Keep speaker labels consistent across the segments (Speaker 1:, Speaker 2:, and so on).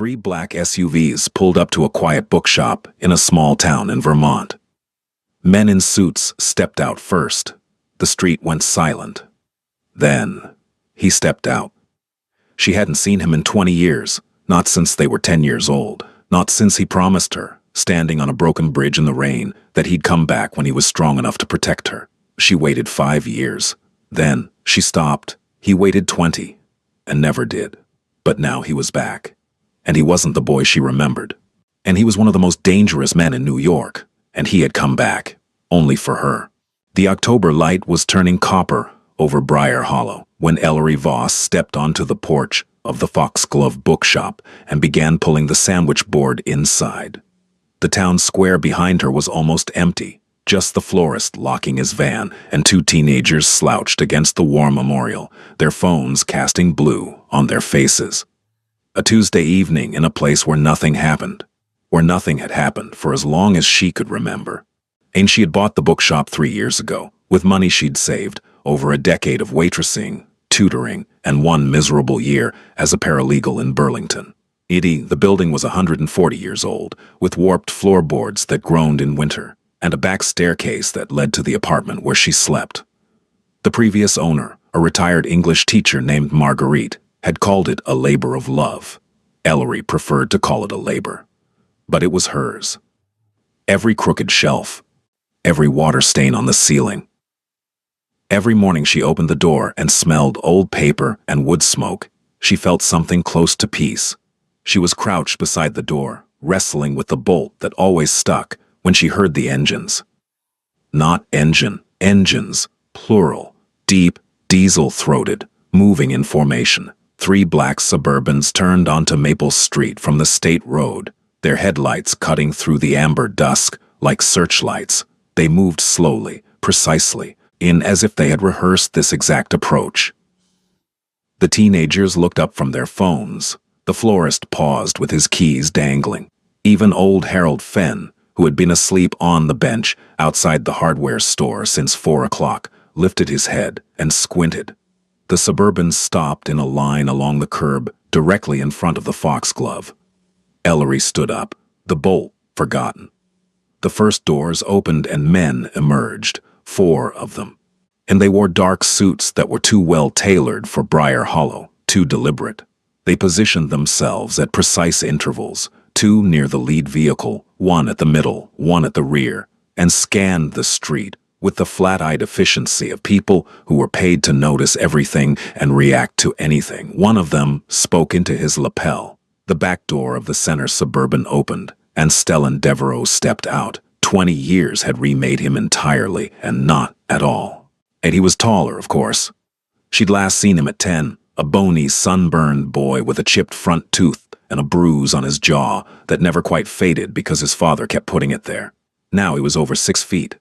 Speaker 1: Three black SUVs pulled up to a quiet bookshop in a small town in Vermont. Men in suits stepped out first. The street went silent. Then, he stepped out. She hadn't seen him in 20 years, not since they were 10 years old, not since he promised her, standing on a broken bridge in the rain, that he'd come back when he was strong enough to protect her. She waited 5 years. Then, she stopped. He waited 20, and never did. But now he was back. And he wasn't the boy she remembered. And he was one of the most dangerous men in New York. And he had come back, only for her. The October light was turning copper over Briar Hollow when Ellery Voss stepped onto the porch of the Foxglove bookshop and began pulling the sandwich board inside. The town square behind her was almost empty, just the florist locking his van and two teenagers slouched against the war memorial, their phones casting blue on their faces. A Tuesday evening in a place where nothing happened, where nothing had happened for as long as she could remember. And she had bought the bookshop 3 years ago, with money she'd saved over a decade of waitressing, tutoring, and one miserable year as a paralegal in Burlington. The building was 140 years old, with warped floorboards that groaned in winter, and a back staircase that led to the apartment where she slept. The previous owner, a retired English teacher named Marguerite, had called it a labor of love. Ellery preferred to call it a labor. But it was hers. Every crooked shelf, every water stain on the ceiling. Every morning she opened the door and smelled old paper and wood smoke. She felt something close to peace. She was crouched beside the door, wrestling with the bolt that always stuck when she heard the engines. Not engine, engines, plural, deep, diesel-throated, moving in formation. 3 black Suburbans turned onto Maple Street from the state road, their headlights cutting through the amber dusk like searchlights. They moved slowly, precisely, in as if they had rehearsed this exact approach. The teenagers looked up from their phones. The florist paused with his keys dangling. Even old Harold Fenn, who had been asleep on the bench outside the hardware store since 4 o'clock, lifted his head and squinted. The Suburbans stopped in a line along the curb directly in front of the Foxglove. Ellery stood up, the bolt forgotten. The first doors opened and men emerged, 4 of them. And they wore dark suits that were too well tailored for Briar Hollow, too deliberate. They positioned themselves at precise intervals, 2 near the lead vehicle, 1 at the middle, 1 at the rear, and scanned the street with the flat-eyed efficiency of people who were paid to notice everything and react to anything. One of them spoke into his lapel. The back door of the center Suburban opened, and Stellan Devereaux stepped out. 20 years had remade him entirely, and not at all. And he was taller, of course. She'd last seen him at 10, a bony, sunburned boy with a chipped front tooth and a bruise on his jaw that never quite faded because his father kept putting it there. Now he was over 6 feet,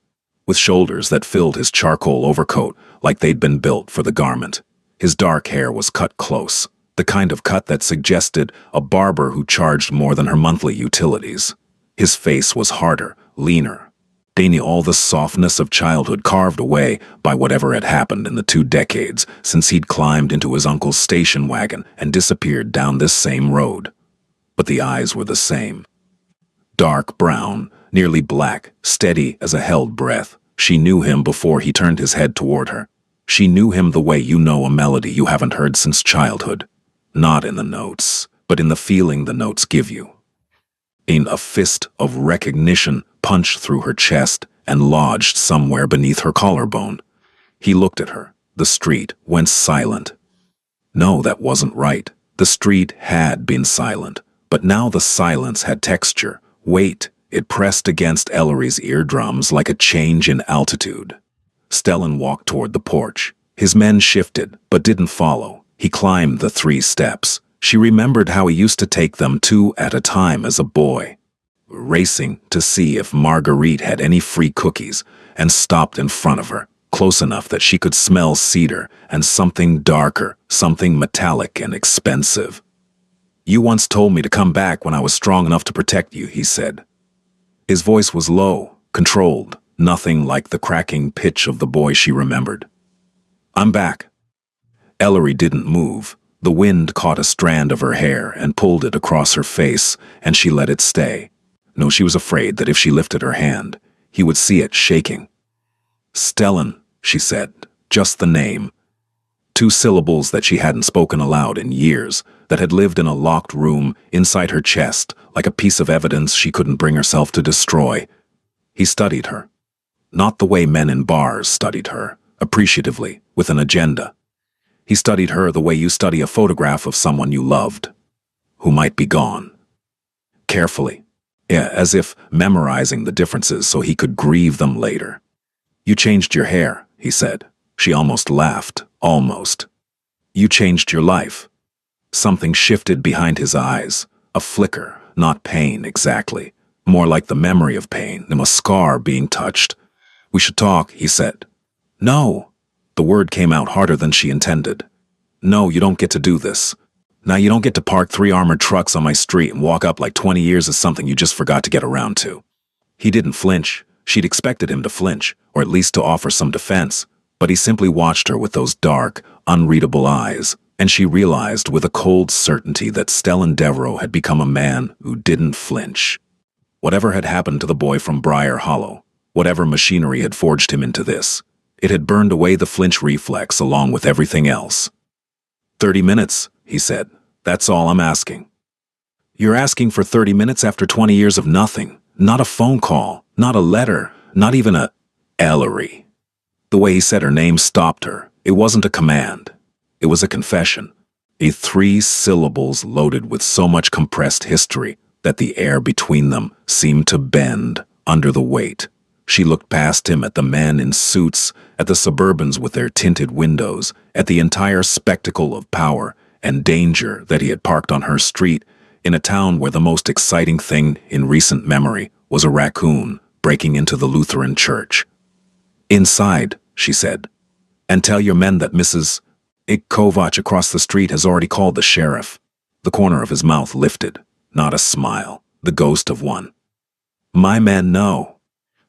Speaker 1: with shoulders that filled his charcoal overcoat like they'd been built for the garment. His dark hair was cut close, the kind of cut that suggested a barber who charged more than her monthly utilities. His face was harder, leaner. They knew all the softness of childhood carved away by whatever had happened in the 2 decades since he'd climbed into his uncle's station wagon and disappeared down this same road. But the eyes were the same. Dark brown, nearly black, steady as a held breath. She knew him before he turned his head toward her. She knew him the way you know a melody you haven't heard since childhood. Not in the notes, but in the feeling the notes give you. In a fist of recognition punched through her chest and lodged somewhere beneath her collarbone. He looked at her. The street went silent. No, that wasn't right. The street had been silent, but now the silence had texture, weight. It pressed against Ellery's eardrums like a change in altitude. Stellan walked toward the porch. His men shifted, but didn't follow. He climbed the 3 steps. She remembered how he used to take them 2 at a time as a boy, racing to see if Marguerite had any free cookies, and stopped in front of her, close enough that she could smell cedar and something darker, something metallic and expensive. "You once told me to come back when I was strong enough to protect you," he said. His voice was low, controlled, nothing like the cracking pitch of the boy she remembered. "I'm back." Ellery didn't move. The wind caught a strand of her hair and pulled it across her face, and she let it stay. No, she was afraid that if she lifted her hand, he would see it shaking. Stellan, she said, just the name. 2 syllables that she hadn't spoken aloud in years, that had lived in a locked room inside her chest, like a piece of evidence she couldn't bring herself to destroy. He studied her. Not the way men in bars studied her, appreciatively, with an agenda. He studied her the way you study a photograph of someone you loved, who might be gone. Carefully. Yeah, as if memorizing the differences so he could grieve them later. You changed your hair, he said. She almost laughed. Almost. You changed your life. Something shifted behind his eyes. A flicker, not pain exactly. More like the memory of pain, a scar being touched. We should talk, he said. No. The word came out harder than she intended. No, you don't get to do this. Now you don't get to park 3 armored trucks on my street and walk up like 20 years is something you just forgot to get around to. He didn't flinch. She'd expected him to flinch, or at least to offer some defense. But he simply watched her with those dark, unreadable eyes, and she realized with a cold certainty that Stellan Devereaux had become a man who didn't flinch. Whatever had happened to the boy from Briar Hollow, whatever machinery had forged him into this, it had burned away the flinch reflex along with everything else. 30 minutes, he said. That's all I'm asking. You're asking for 30 minutes after 20 years of nothing. Not a phone call, not a letter, not even a Ellery. The way he said her name stopped her. It wasn't a command. It was a confession. 3 syllables loaded with so much compressed history that the air between them seemed to bend under the weight. She looked past him at the men in suits, at the Suburbans with their tinted windows, at the entire spectacle of power and danger that he had parked on her street in a town where the most exciting thing in recent memory was a raccoon breaking into the Lutheran church. Inside, she said, and tell your men that Mrs. Kovac across the street has already called the sheriff. The corner of his mouth lifted, not a smile, the ghost of one. My men know.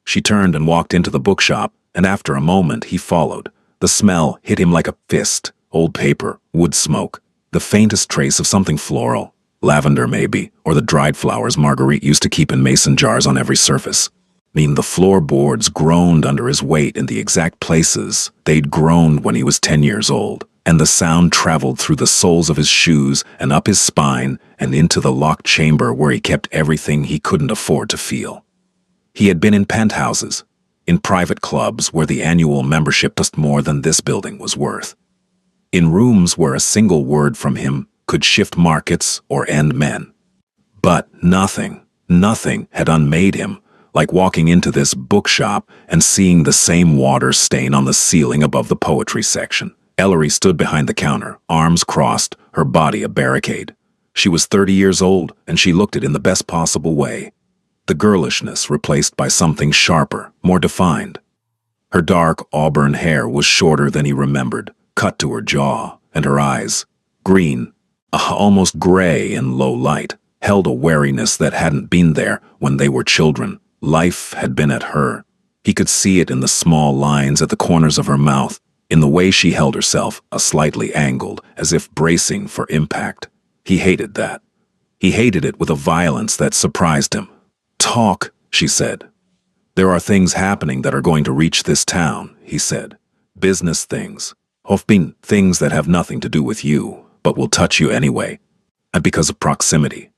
Speaker 1: She turned and walked into the bookshop, and after a moment he followed. The smell hit him like a fist, old paper, wood smoke, the faintest trace of something floral, lavender maybe, or the dried flowers Marguerite used to keep in mason jars on every surface. The floorboards groaned under his weight in the exact places they'd groaned when he was 10 years old, and the sound traveled through the soles of his shoes and up his spine and into the locked chamber where he kept everything he couldn't afford to feel. He had been in penthouses, in private clubs where the annual membership cost more than this building was worth. In rooms where a single word from him could shift markets or end men. But nothing had unmade him, like walking into this bookshop and seeing the same water stain on the ceiling above the poetry section. Ellery stood behind the counter, arms crossed, her body a barricade. She was 30 years old, and she looked it in the best possible way. The girlishness replaced by something sharper, more defined. Her dark auburn hair was shorter than he remembered, cut to her jaw, and her eyes, green, almost gray in low light, held a wariness that hadn't been there when they were children. Life had been at her. He could see it in the small lines at the corners of her mouth, in the way she held herself, a slightly angled, as if bracing for impact. He hated that. He hated it with a violence that surprised him. Talk, she said. There are things happening that are going to reach this town, he said. Business things. Often things that have nothing to do with you, but will touch you anyway. And because of proximity.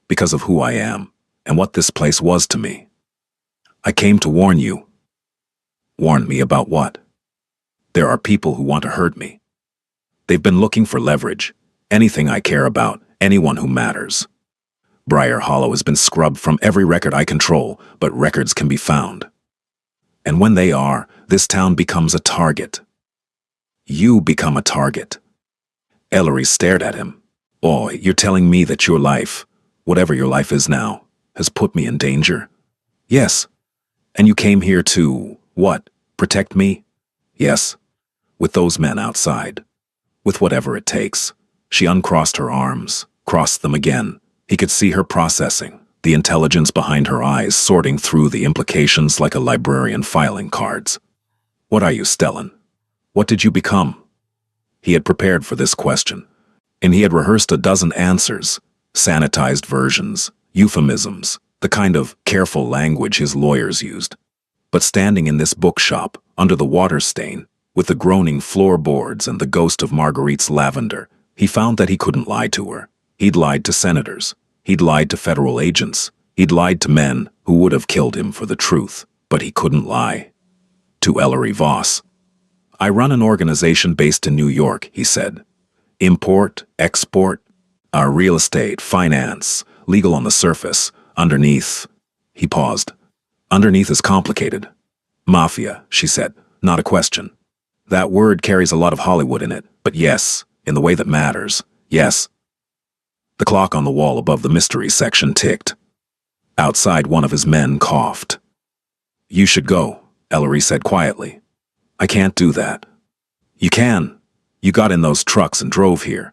Speaker 1: Because of who I am, and what this place was to me. I came to warn you. Warn me about what? There are people who want to hurt me. They've been looking for leverage. Anything I care about, anyone who matters. Briar Hollow has been scrubbed from every record I control, but records can be found. And when they are, this town becomes a target. You become a target. Ellery stared at him. Oh, you're telling me that your life, whatever your life is now, has put me in danger? Yes. And you came here to, what, protect me? Yes. With those men outside. With whatever it takes. She uncrossed her arms, crossed them again. He could see her processing, the intelligence behind her eyes sorting through the implications like a librarian filing cards. What are you, Stellan? What did you become? He had prepared for this question. And he had rehearsed a dozen answers, sanitized versions, euphemisms, the kind of careful language his lawyers used. But standing in this bookshop, under the water stain, with the groaning floorboards and the ghost of Marguerite's lavender, he found that he couldn't lie to her. He'd lied to senators. He'd lied to federal agents. He'd lied to men who would have killed him for the truth, but he couldn't lie to Ellery Voss. "I run an organization based in New York," he said. "Import, export, our real estate, finance, legal on the surface. Underneath," he paused. "Underneath is complicated." "Mafia," she said, "not a question. That word carries a lot of Hollywood in it, but yes, in the way that matters, yes." The clock on the wall above the mystery section ticked. Outside, one of his men coughed. "You should go," Ellery said quietly. "I can't do that." "You can. You got in those trucks and drove here.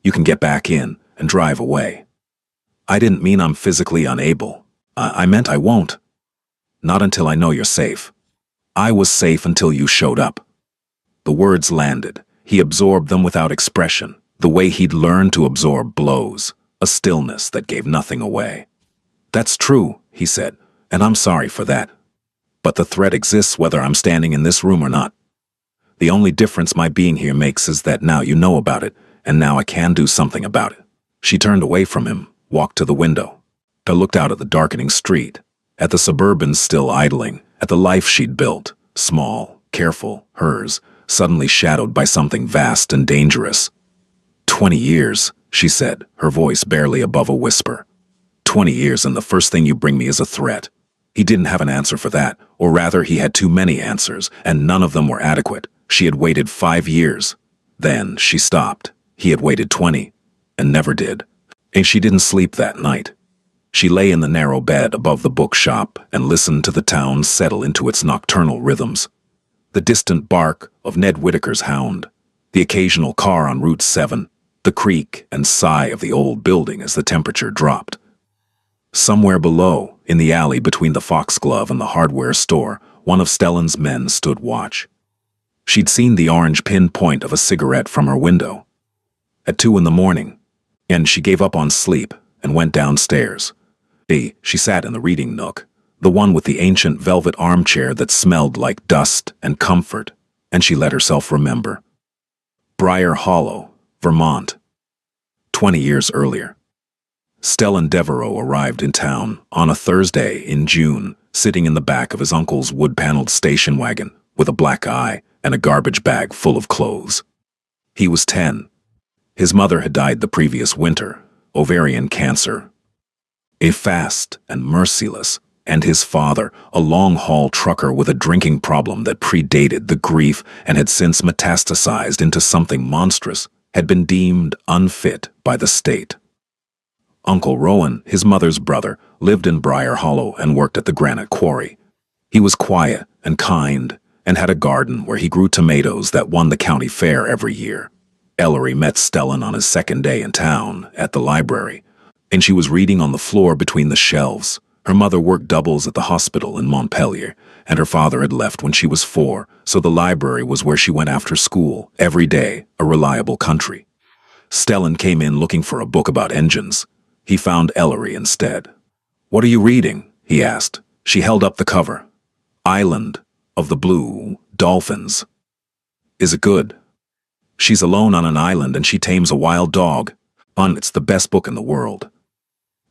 Speaker 1: You can get back in and drive away." "I didn't mean I'm physically unable. I meant I won't. Not until I know you're safe. I was safe until you showed up." The words landed. He absorbed them without expression, the way he'd learned to absorb blows, a stillness that gave nothing away. "That's true," he said, "and I'm sorry for that. But the threat exists whether I'm standing in this room or not. The only difference my being here makes is that now you know about it, and now I can do something about it." She turned away from him, walked to the window. They looked out at the darkening street, at the Suburbans still idling, at the life she'd built, small, careful, hers, suddenly shadowed by something vast and dangerous. 20 years, she said, her voice barely above a whisper. 20 years and the first thing you bring me is a threat. He didn't have an answer for that, or rather he had too many answers, and none of them were adequate. She had waited 5 years. Then she stopped. He had waited 20, and never did. And she didn't sleep that night. She lay in the narrow bed above the bookshop and listened to the town settle into its nocturnal rhythms. The distant bark of Ned Whitaker's hound, the occasional car on Route 7, the creak and sigh of the old building as the temperature dropped. Somewhere below, in the alley between the Foxglove and the hardware store, one of Stellan's men stood watch. She'd seen the orange pinpoint of a cigarette from her window. At 2 in the morning, and she gave up on sleep and went downstairs. She sat in the reading nook, the one with the ancient velvet armchair that smelled like dust and comfort, and she let herself remember. Briar Hollow, Vermont. 20 years earlier. Stellan Devereaux arrived in town on a Thursday in June, sitting in the back of his uncle's wood-paneled station wagon with a black eye and a garbage bag full of clothes. He was 10. His mother had died the previous winter, ovarian cancer. A fast and merciless, and his father, a long-haul trucker with a drinking problem that predated the grief and had since metastasized into something monstrous, had been deemed unfit by the state. Uncle Rowan, his mother's brother, lived in Briar Hollow and worked at the granite quarry. He was quiet and kind and had a garden where he grew tomatoes that won the county fair every year. Ellery met Stellan on his second day in town at the library, and she was reading on the floor between the shelves. Her mother worked doubles at the hospital in Montpelier, and her father had left when she was 4, so the library was where she went after school, every day, a reliable country. Stellan came in looking for a book about engines. He found Ellery instead. "What are you reading?" he asked. She held up the cover. "Island of the Blue Dolphins." "Is it good?" "She's alone on an island and she tames a wild dog. It's the best book in the world."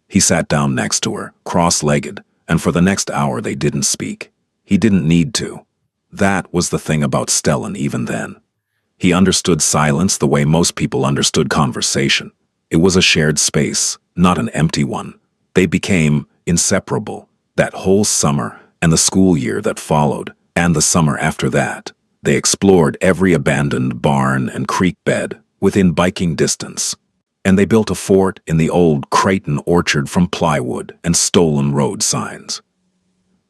Speaker 1: He sat down next to her, cross-legged, and for the next hour they didn't speak. He didn't need to. That was the thing about Stellan even then. He understood silence the way most people understood conversation. It was a shared space, not an empty one. They became inseparable, that whole summer and the school year that followed, and the summer after that. They explored every abandoned barn and creek bed within biking distance. And they built a fort in the old Creighton orchard from plywood and stolen road signs.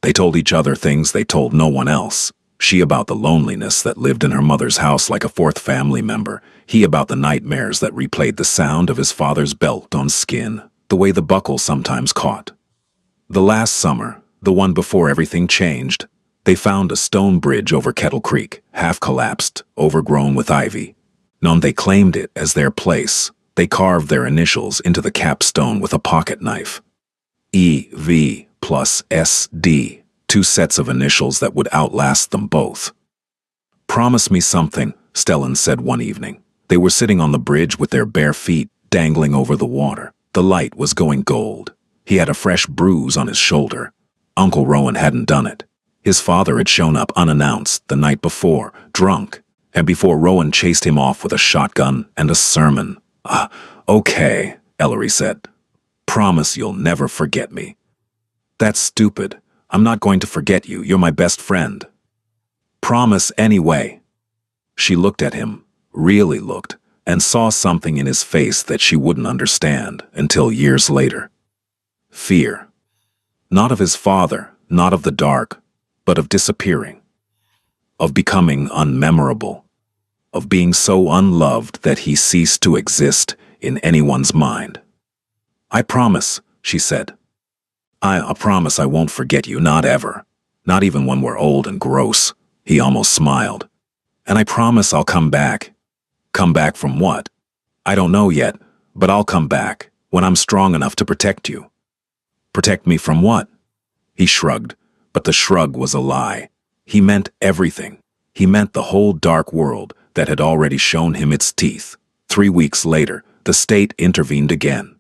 Speaker 1: They told each other things they told no one else. She about the loneliness that lived in her mother's house like a fourth family member. He about the nightmares that replayed the sound of his father's belt on skin, the way the buckle sometimes caught. The last summer, the one before everything changed, they found a stone bridge over Kettle Creek, half collapsed, overgrown with ivy. They claimed it as their place, They carved their initials into the capstone with a pocket knife. E.V. plus S.D., 2 sets of initials that would outlast them both. "Promise me something," Stellan said one evening. They were sitting on the bridge with their bare feet dangling over the water. The light was going gold. He had a fresh bruise on his shoulder. Uncle Rowan hadn't done it. His father had shown up unannounced the night before, drunk, and before Rowan chased him off with a shotgun and a sermon. Okay, Ellery said. "Promise you'll never forget me." "That's stupid. I'm not going to forget you. You're my best friend." "Promise anyway." She looked at him, really looked, and saw something in his face that she wouldn't understand until years later. Fear. Not of his father, not of the dark, but of disappearing. Of becoming unmemorable. Of being so unloved that he ceased to exist in anyone's mind. "I promise," she said. I promise I won't forget you, not ever. Not even when we're old and gross." He almost smiled. "And I promise I'll come back." "Come back from what?" "I don't know yet, but I'll come back, when I'm strong enough to protect you." "Protect me from what?" He shrugged, but the shrug was a lie. He meant everything. He meant the whole dark world that had already shown him its teeth. 3 weeks later, the state intervened again.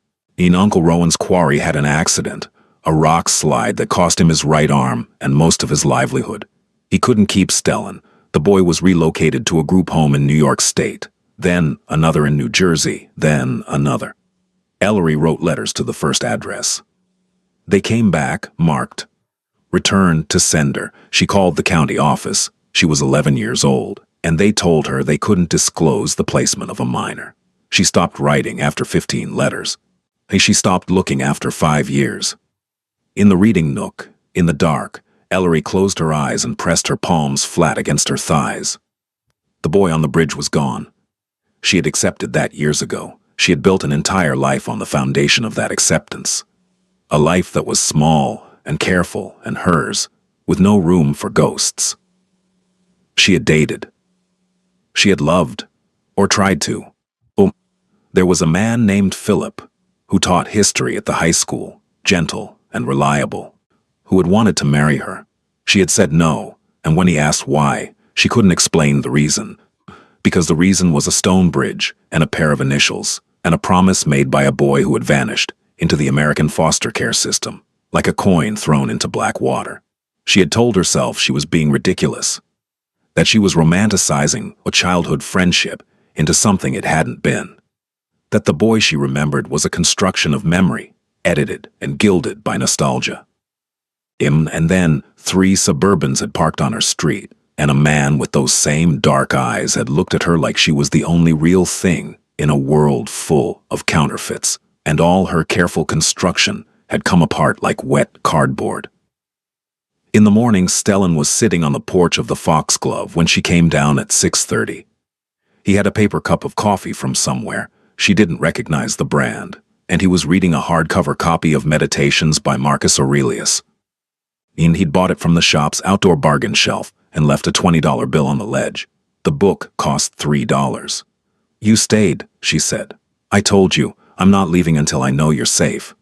Speaker 1: Uncle Rowan's quarry had an accident, a rock slide that cost him his right arm and most of his livelihood. He couldn't keep Stellan. The boy was relocated to a group home in New York State, then another in New Jersey, then another. Ellery wrote letters to the first address. They came back, marked. Returned to sender. She called the county office. She was 11 years old, and they told her they couldn't disclose the placement of a minor. She stopped writing after 15 letters. She stopped looking after 5 years. In the reading nook, in the dark, Ellery closed her eyes and pressed her palms flat against her thighs. The boy on the bridge was gone. She had accepted that years ago. She had built an entire life on the foundation of that acceptance. A life that was small and careful and hers, with no room for ghosts. She had dated. She had loved, or tried to. There was a man named Philip, who taught history at the high school, gentle and reliable, who had wanted to marry her. She had said no, and when he asked why, she couldn't explain the reason. Because the reason was a stone bridge and a pair of initials, and a promise made by a boy who had vanished into the American foster care system, like a coin thrown into black water. She had told herself she was being ridiculous, that she was romanticizing a childhood friendship into something it hadn't been, that the boy she remembered was a construction of memory, edited and gilded by nostalgia. And then 3 Suburbans had parked on her street, and a man with those same dark eyes had looked at her like she was the only real thing in a world full of counterfeits, and all her careful construction had come apart like wet cardboard. In the morning, Stellan was sitting on the porch of the Foxglove when she came down at 6:30. He had a paper cup of coffee from somewhere. She didn't recognize the brand, and he was reading a hardcover copy of Meditations by Marcus Aurelius. He'd bought it from the shop's outdoor bargain shelf and left a $20 bill on the ledge. The book cost $3. "You stayed," she said. "I told you, I'm not leaving until I know you're safe."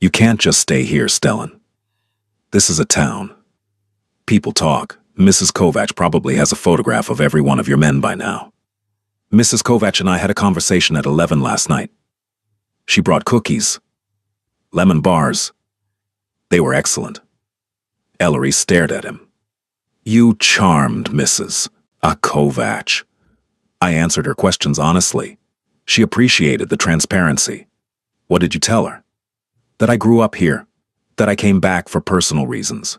Speaker 1: "You can't just stay here, Stellan. This is a town. People talk. Mrs. Kovacs probably has a photograph of every one of your men by now. Mrs. Kovacs and I had a conversation at 11 last night. She brought cookies. Lemon bars. They were excellent." Ellery stared at him. "You charmed Mrs. Kovacs." I answered her questions honestly. She appreciated the transparency. "What did you tell her?" "That I grew up here. That I came back for personal reasons.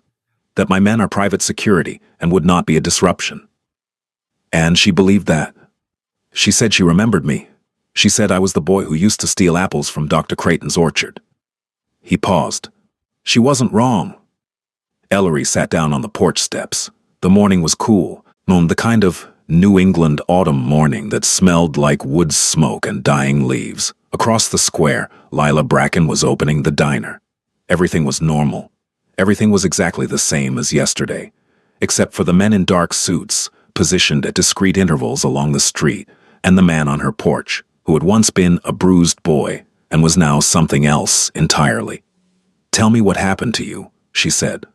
Speaker 1: That my men are private security and would not be a disruption." And she believed that. She said she remembered me. She said I was the boy who used to steal apples from Dr. Creighton's orchard. He paused. She wasn't wrong. Ellery sat down on the porch steps. The morning was cool, the kind of New England autumn morning that smelled like wood smoke and dying leaves. Across the square, Lila Bracken was opening the diner. Everything was normal. Everything was exactly the same as yesterday, except for the men in dark suits, positioned at discrete intervals along the street, and the man on her porch, who had once been a bruised boy and was now something else entirely. "Tell me what happened to you," she said.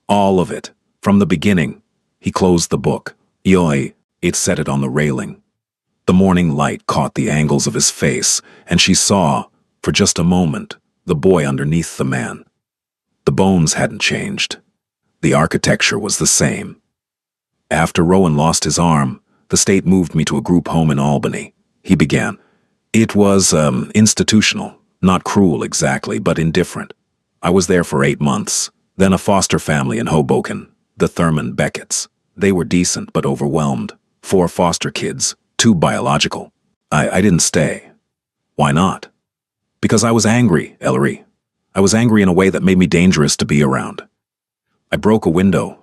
Speaker 1: "All of it, from the beginning." He closed the book. Yoi, it set it on the railing. The morning light caught the angles of his face, and she saw, for just a moment, the boy underneath the man. The bones hadn't changed. The architecture was the same. After Rowan lost his arm, the state moved me to a group home in Albany. He began. It was, institutional. Not cruel exactly, but indifferent. I was there for 8 months. Then a foster family in Hoboken, the Thurman Becketts. They were decent but overwhelmed. 4 foster kids, 2 biological. I didn't stay. Why not? Because I was angry, Ellery. I was angry in a way that made me dangerous to be around. I broke a window.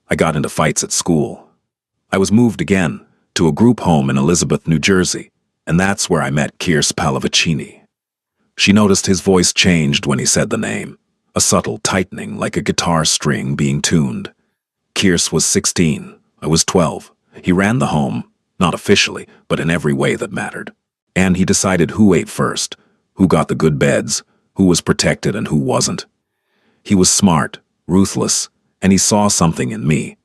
Speaker 1: I got into fights at school. I was moved again to a group home in Elizabeth, New Jersey, and that's where I met Kirse Pallavicini. She noticed his voice changed when he said the name, a subtle tightening like a guitar string being tuned. Kirse was 16. I was 12. He ran the home, not officially, but in every way that mattered. And he decided who ate first, who got the good beds, who was protected and who wasn't. He was smart, ruthless, and he saw something in me.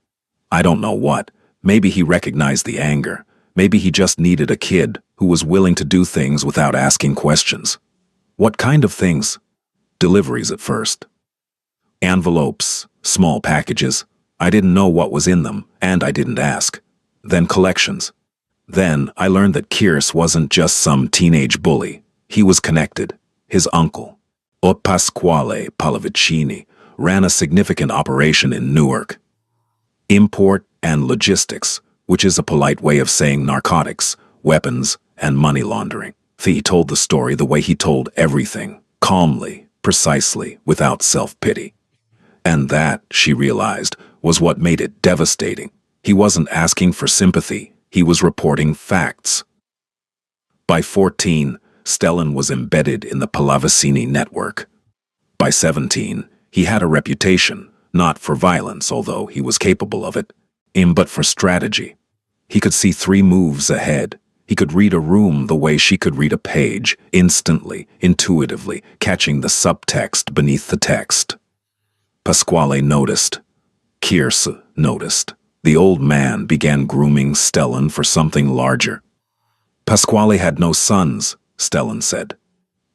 Speaker 1: I don't know what. Maybe he recognized the anger. Maybe he just needed a kid who was willing to do things without asking questions. What kind of things? Deliveries at first. Envelopes, small packages. I didn't know what was in them, and I didn't ask. Then collections. Then I learned that Kirse wasn't just some teenage bully. He was connected. His uncle, Pasquale Pallavicini, ran a significant operation in Newark. Import and logistics, which is a polite way of saying narcotics, weapons, and money laundering. He told the story the way he told everything, calmly, precisely, without self-pity. And that, she realized, was what made it devastating. He wasn't asking for sympathy, he was reporting facts. By 14, Stellan was embedded in the Pallavicini network. By 17, he had a reputation, not for violence, although he was capable of it, but for strategy. He could see 3 moves ahead. He could read a room the way she could read a page, instantly, intuitively, catching the subtext beneath the text. Pasquale noticed. Kirse noticed. The old man began grooming Stellan for something larger. Pasquale had no sons, Stellan said.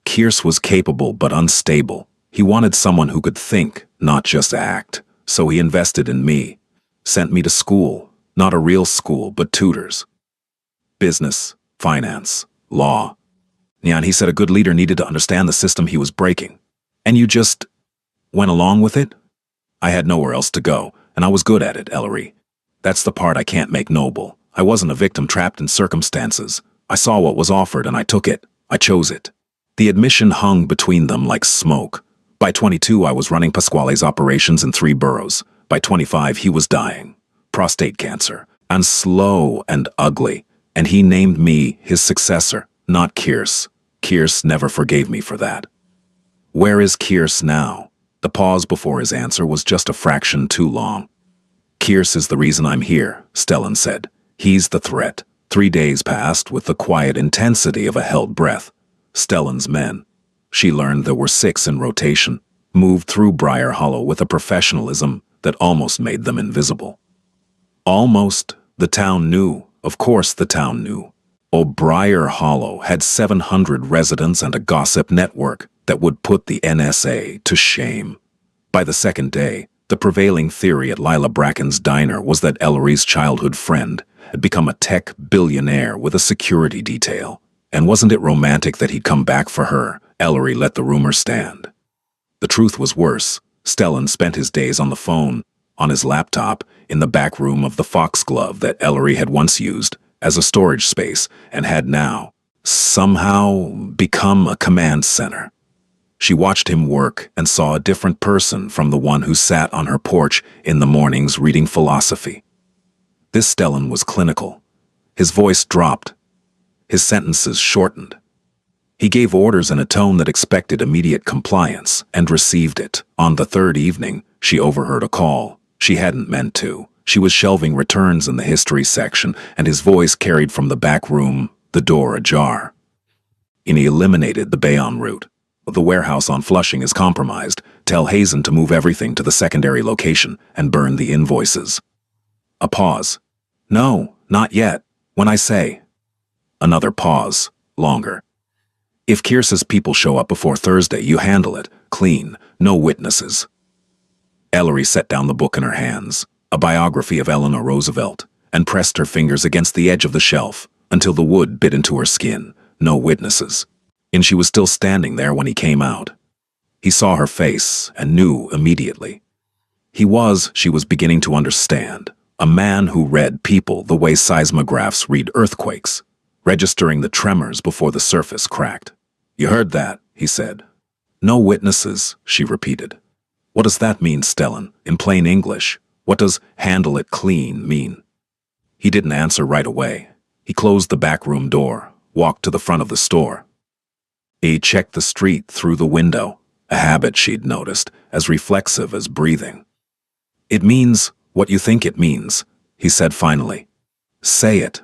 Speaker 1: Kirse was capable but unstable. He wanted someone who could think, not just act. So he invested in me. Sent me to school. Not a real school, but tutors. Business, finance, law. Yeah, and he said a good leader needed to understand the system he was breaking. And you just went along with it? I had nowhere else to go, and I was good at it, Ellery. That's the part I can't make noble. I wasn't a victim trapped in circumstances. I saw what was offered and I took it. I chose it. The admission hung between them like smoke. By 22, I was running Pasquale's operations in 3 boroughs. By 25, he was dying. Prostate cancer. And slow and ugly. And he named me his successor, not Kirse. Kirse never forgave me for that. Where is Kirse now? The pause before his answer was just a fraction too long. Kirse is the reason I'm here, Stellan said. He's the threat. 3 days passed with the quiet intensity of a held breath. Stellan's men. She learned there were 6 in rotation, moved through Briar Hollow with a professionalism that almost made them invisible. Almost. The town knew. Of course the town knew. Briar Hollow had 700 residents and a gossip network that would put the NSA to shame. By the second day, the prevailing theory at Lila Bracken's diner was that Ellery's childhood friend had become a tech billionaire with a security detail. And wasn't it romantic that he'd come back for her? Ellery let the rumor stand. The truth was worse. Stellan spent his days on the phone, on his laptop, in the back room of the foxglove that Ellery had once used as a storage space and had now, somehow, become a command center. She watched him work and saw a different person from the one who sat on her porch in the mornings reading philosophy. This Stellan was clinical. His voice dropped. His sentences shortened. He gave orders in a tone that expected immediate compliance and received it. On the 3rd evening, she overheard a call. She hadn't meant to. She was shelving returns in the history section, and his voice carried from the back room, the door ajar. and he eliminated the Bayonne route. The warehouse on Flushing is compromised. Tell Hazen to move everything to the secondary location and burn the invoices. A pause. No, not yet. When I say. Another pause. Longer. If Kiersa's people show up before Thursday, you handle it. Clean. No witnesses. Ellery set down the book in her hands, a biography of Eleanor Roosevelt, and pressed her fingers against the edge of the shelf until the wood bit into her skin. No witnesses. And she was still standing there when he came out. He saw her face and knew immediately. She was beginning to understand, a man who read people the way seismographs read earthquakes, registering the tremors before the surface cracked. You heard that, he said. No witnesses, she repeated. What does that mean, Stellan? In plain English, what does handle it clean mean? He didn't answer right away. He closed the back room door, walked to the front of the store. He checked the street through the window, a habit she'd noticed, as reflexive as breathing. It means what you think it means, he said finally. Say it.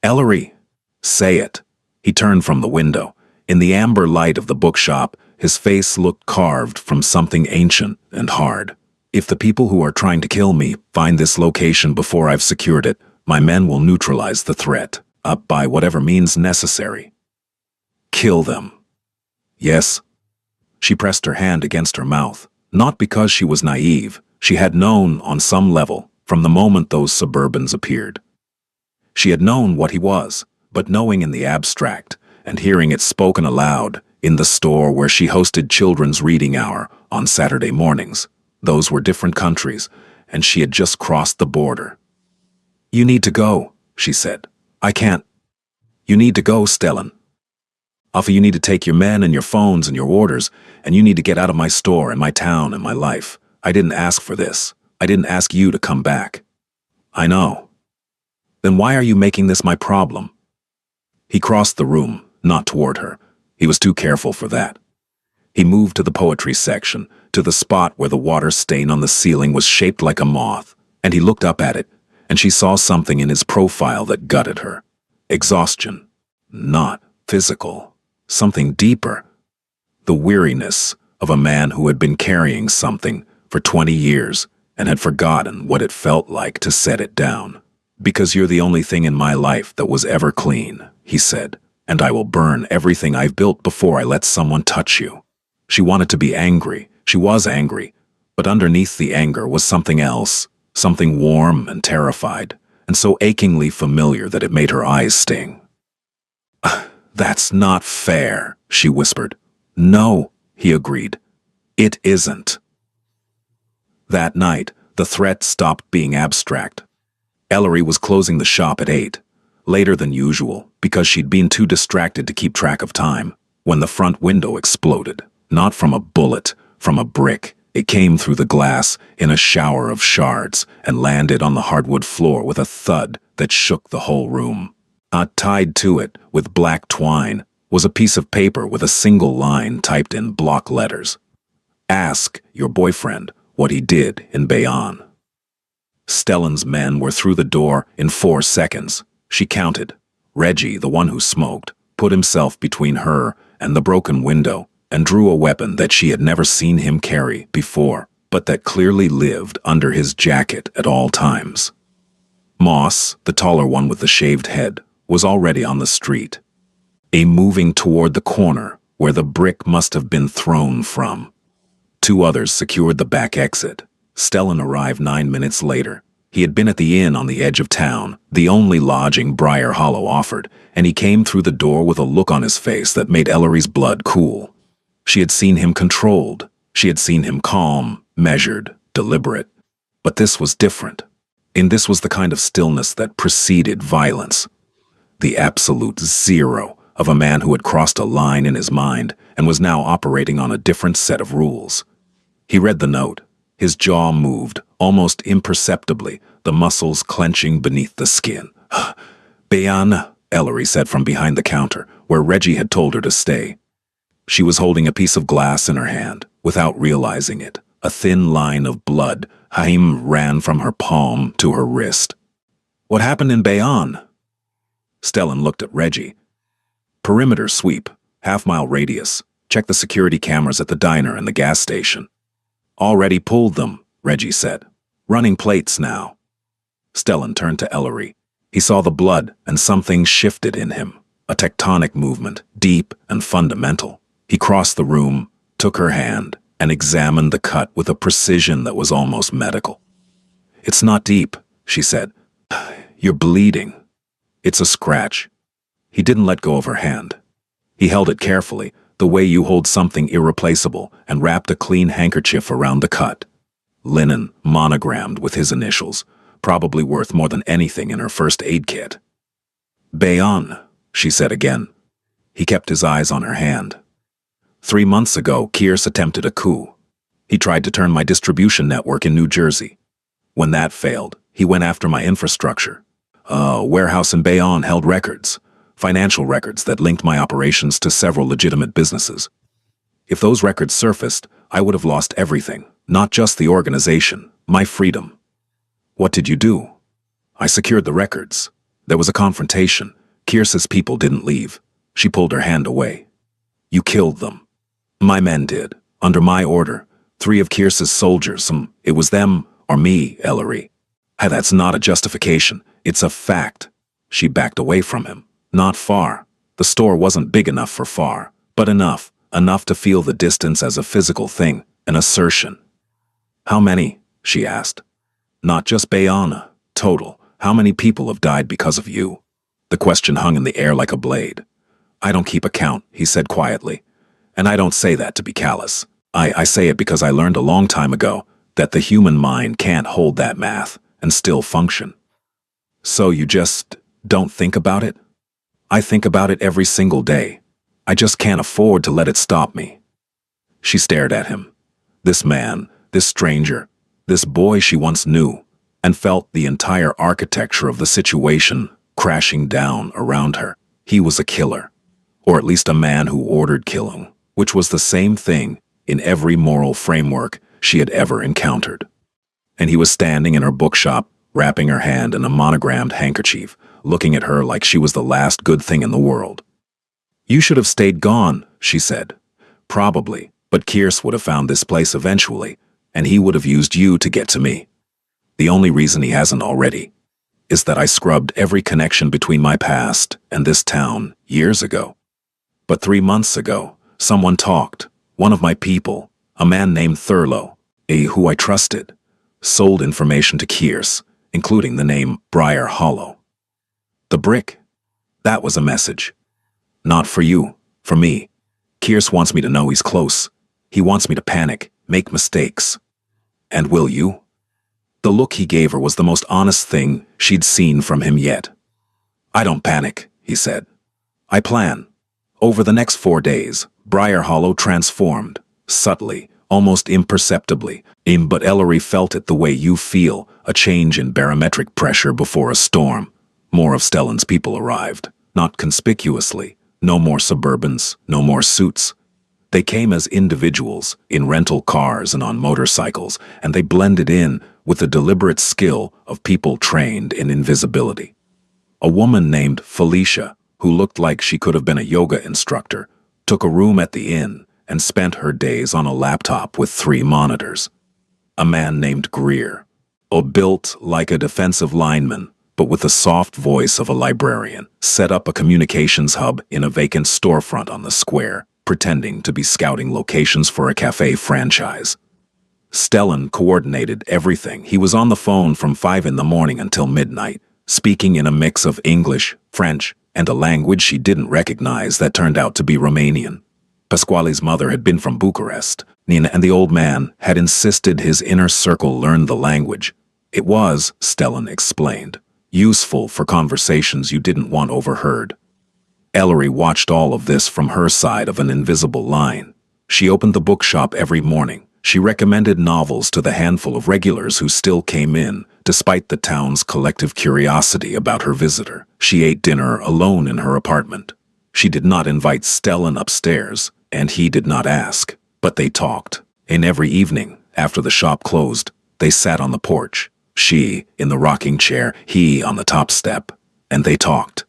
Speaker 1: Ellery, say it. He turned from the window. In the amber light of the bookshop, his face looked carved from something ancient and hard. If the people who are trying to kill me find this location before I've secured it, my men will neutralize the threat, up by whatever means necessary. Kill them. Yes. She pressed her hand against her mouth, not because she was naive. She had known on some level from the moment those suburbans appeared. She had known what he was, but knowing in the abstract and hearing it spoken aloud in the store where she hosted children's reading hour on Saturday mornings, those were different countries, and she had just crossed the border. You need to go, she said. I can't. You need to go, Stellan. Alpha, you need to take your men and your phones and your orders, and you need to get out of my store and my town and my life. I didn't ask for this. I didn't ask you to come back. I know. Then why are you making this my problem? He crossed the room, not toward her. He was too careful for that. He moved to the poetry section, to the spot where the water stain on the ceiling was shaped like a moth, and he looked up at it, and she saw something in his profile that gutted her. Exhaustion. Not physical. Something deeper. The weariness of a man who had been carrying something for 20 years and had forgotten what it felt like to set it down. Because you're the only thing in my life that was ever clean, he said, and I will burn everything I've built before I let someone touch you. She wanted to be angry. She was angry, but underneath the anger was something else, something warm and terrified, and so achingly familiar that it made her eyes sting. That's not fair, she whispered. No, he agreed. It isn't. That night, the threat stopped being abstract. Ellery was closing the shop at 8, later than usual, because she'd been too distracted to keep track of time, when the front window exploded. Not from a bullet, from a brick. It came through the glass in a shower of shards and landed on the hardwood floor with a thud that shook the whole room. Tied to it, with black twine, was a piece of paper with a single line typed in block letters. Ask your boyfriend what he did in Bayonne. Stellan's men were through the door in 4 seconds. She counted. Reggie, the one who smoked, put himself between her and the broken window and drew a weapon that she had never seen him carry before, but that clearly lived under his jacket at all times. Moss, the taller one with the shaved head, was already on the street, moving toward the corner where the brick must have been thrown from. 2 others secured the back exit. Stellan arrived 9 minutes later. He had been at the inn on the edge of town, the only lodging Briar Hollow offered, and he came through the door with a look on his face that made Ellery's blood cool. She had seen him controlled. She had seen him calm, measured, deliberate. But this was different. And this was the kind of stillness that preceded violence. The absolute zero of a man who had crossed a line in his mind and was now operating on a different set of rules. He read the note. His jaw moved, almost imperceptibly, the muscles clenching beneath the skin. Bayonne, Ellery said from behind the counter, where Reggie had told her to stay. She was holding a piece of glass in her hand, without realizing it. A thin line of blood, ran from her palm to her wrist. What happened in Bayonne? Stellan looked at Reggie. Perimeter sweep. Half-mile radius. Check the security cameras at the diner and the gas station. Already pulled them, Reggie said. Running plates now. Stellan turned to Ellery. He saw the blood, and something shifted in him. A tectonic movement, deep and fundamental. He crossed the room, took her hand, and examined the cut with a precision that was almost medical. "It's not deep," she said. "You're bleeding." "It's a scratch." He didn't let go of her hand. He held it carefully, the way you hold something irreplaceable, and wrapped a clean handkerchief around the cut. Linen, monogrammed with his initials, probably worth more than anything in her first aid kit. "Bayon," she said again. He kept his eyes on her hand. 3 months ago, Kearse attempted a coup. He tried to turn my distribution network in New Jersey. When that failed, he went after my infrastructure. A warehouse in Bayonne held records, financial records that linked my operations to several legitimate businesses. If those records surfaced, I would have lost everything, not just the organization, my freedom. "What did you do?" "I secured the records. There was a confrontation. Kearse's people didn't leave." She pulled her hand away. "You killed them." "My men did, under my order. 3 of Kearse's soldiers, it was them or me, Ellery." "That's not a justification. It's a fact." She backed away from him. "Not far. The store wasn't big enough for far, but enough to feel the distance as a physical thing, an assertion." "How many?" she asked. "Not just Bayonne. Total. How many people have died because of you?" The question hung in the air like a blade. "I don't keep account," he said quietly. "And I don't say that to be callous. I say it because I learned a long time ago that the human mind can't hold that math and still function." "So you just don't think about it?" "I think about it every single day. I just can't afford to let it stop me." She stared at him. This man, this stranger, this boy she once knew, and felt the entire architecture of the situation crashing down around her. He was a killer, or at least a man who ordered killing, which was the same thing in every moral framework she had ever encountered. And he was standing in her bookshop, wrapping her hand in a monogrammed handkerchief, looking at her like she was the last good thing in the world. "You should have stayed gone," she said. "Probably, but Kearse would have found this place eventually, and he would have used you to get to me. The only reason he hasn't already is that I scrubbed every connection between my past and this town years ago. But 3 months ago, someone talked, one of my people, a man named Thurlow, who I trusted, sold information to Kearse, including the name Briar Hollow. The brick, that was a message. Not for you, for me. Kearse wants me to know he's close. He wants me to panic, make mistakes. And will you?" The look he gave her was the most honest thing she'd seen from him yet. "I don't panic," he said. "I plan." Over the next 4 days, Briar Hollow transformed, subtly, almost imperceptibly, but Ellery felt it the way you feel, a change in barometric pressure before a storm. More of Stellan's people arrived, not conspicuously, no more Suburbans, no more suits. They came as individuals, in rental cars and on motorcycles, and they blended in with the deliberate skill of people trained in invisibility. A woman named Felicia, who looked like she could have been a yoga instructor, took a room at the inn and spent her days on a laptop with 3 monitors. A man named Greer, built like a defensive lineman, but with the soft voice of a librarian, set up a communications hub in a vacant storefront on the square, pretending to be scouting locations for a cafe franchise. Stellan coordinated everything. He was on the phone from 5 in the morning until midnight, speaking in a mix of English, French, and a language she didn't recognize that turned out to be Romanian. Pasquale's mother had been from Bucharest, and the old man had insisted his inner circle learn the language. It was, Stellan explained, useful for conversations you didn't want overheard. Ellery watched all of this from her side of an invisible line. She opened the bookshop every morning. She recommended novels to the handful of regulars who still came in, despite the town's collective curiosity about her visitor. She ate dinner alone in her apartment. She did not invite Stellan upstairs, and he did not ask, but they talked. And every evening, after the shop closed, they sat on the porch, she in the rocking chair, he on the top step, and they talked.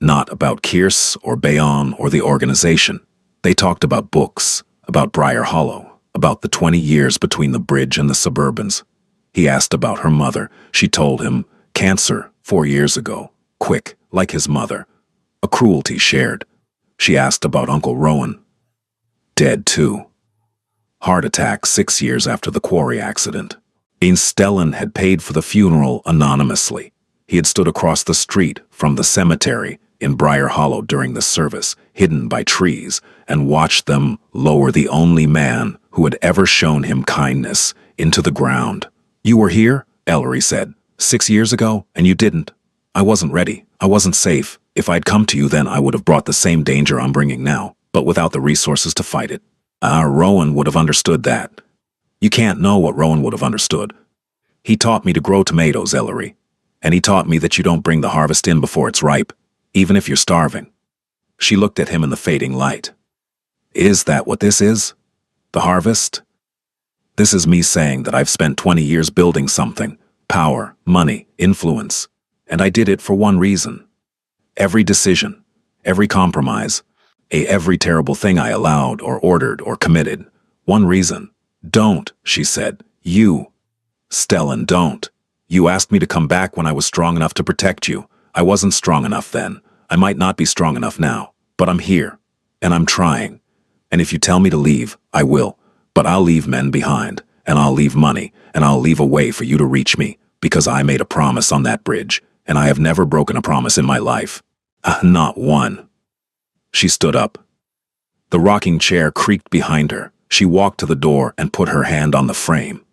Speaker 1: Not about Kearse or Bayonne or the organization. They talked about books, about Briar Hollow, about the 20 years between the bridge and the Suburbans. He asked about her mother. She told him, cancer 4 years ago, quick, like his mother. A cruelty shared. She asked about Uncle Rowan. Dead too. Heart attack 6 years after the quarry accident. Stellan had paid for the funeral anonymously. He had stood across the street from the cemetery in Briar Hollow during the service, hidden by trees, and watched them lower the only man who had ever shown him kindness into the ground. You were here, Ellery said, 6 years ago, and you didn't. I wasn't ready. I wasn't safe. If I'd come to you then, I would have brought the same danger I'm bringing now, but without the resources to fight it. Rowan would have understood that. You can't know what Rowan would have understood. He taught me to grow tomatoes, Ellery, and he taught me that you don't bring the harvest in before it's ripe, even if you're starving. She looked at him in the fading light. Is that what this is? The harvest? This is me saying that I've spent 20 years building something, power, money, influence, and I did it for one reason. Every decision, every compromise, every terrible thing I allowed or ordered or committed, one reason. Don't, she said. You. Stellan, don't. You asked me to come back when I was strong enough to protect you. I wasn't strong enough then. I might not be strong enough now, but I'm here, and I'm trying. And if you tell me to leave, I will. But I'll leave men behind, and I'll leave money, and I'll leave a way for you to reach me, because I made a promise on that bridge, and I have never broken a promise in my life. Not one. She stood up. The rocking chair creaked behind her. She walked to the door and put her hand on the frame.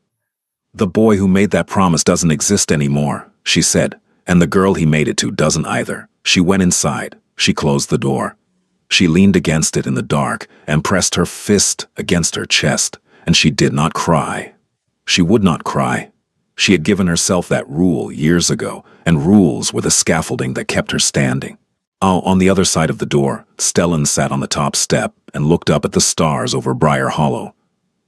Speaker 1: The boy who made that promise doesn't exist anymore, she said, and the girl he made it to doesn't either. She went inside. She closed the door. She leaned against it in the dark and pressed her fist against her chest, and she did not cry. She would not cry. She had given herself that rule years ago, and rules were the scaffolding that kept her standing. On the other side of the door, Stellan sat on the top step and looked up at the stars over Briar Hollow.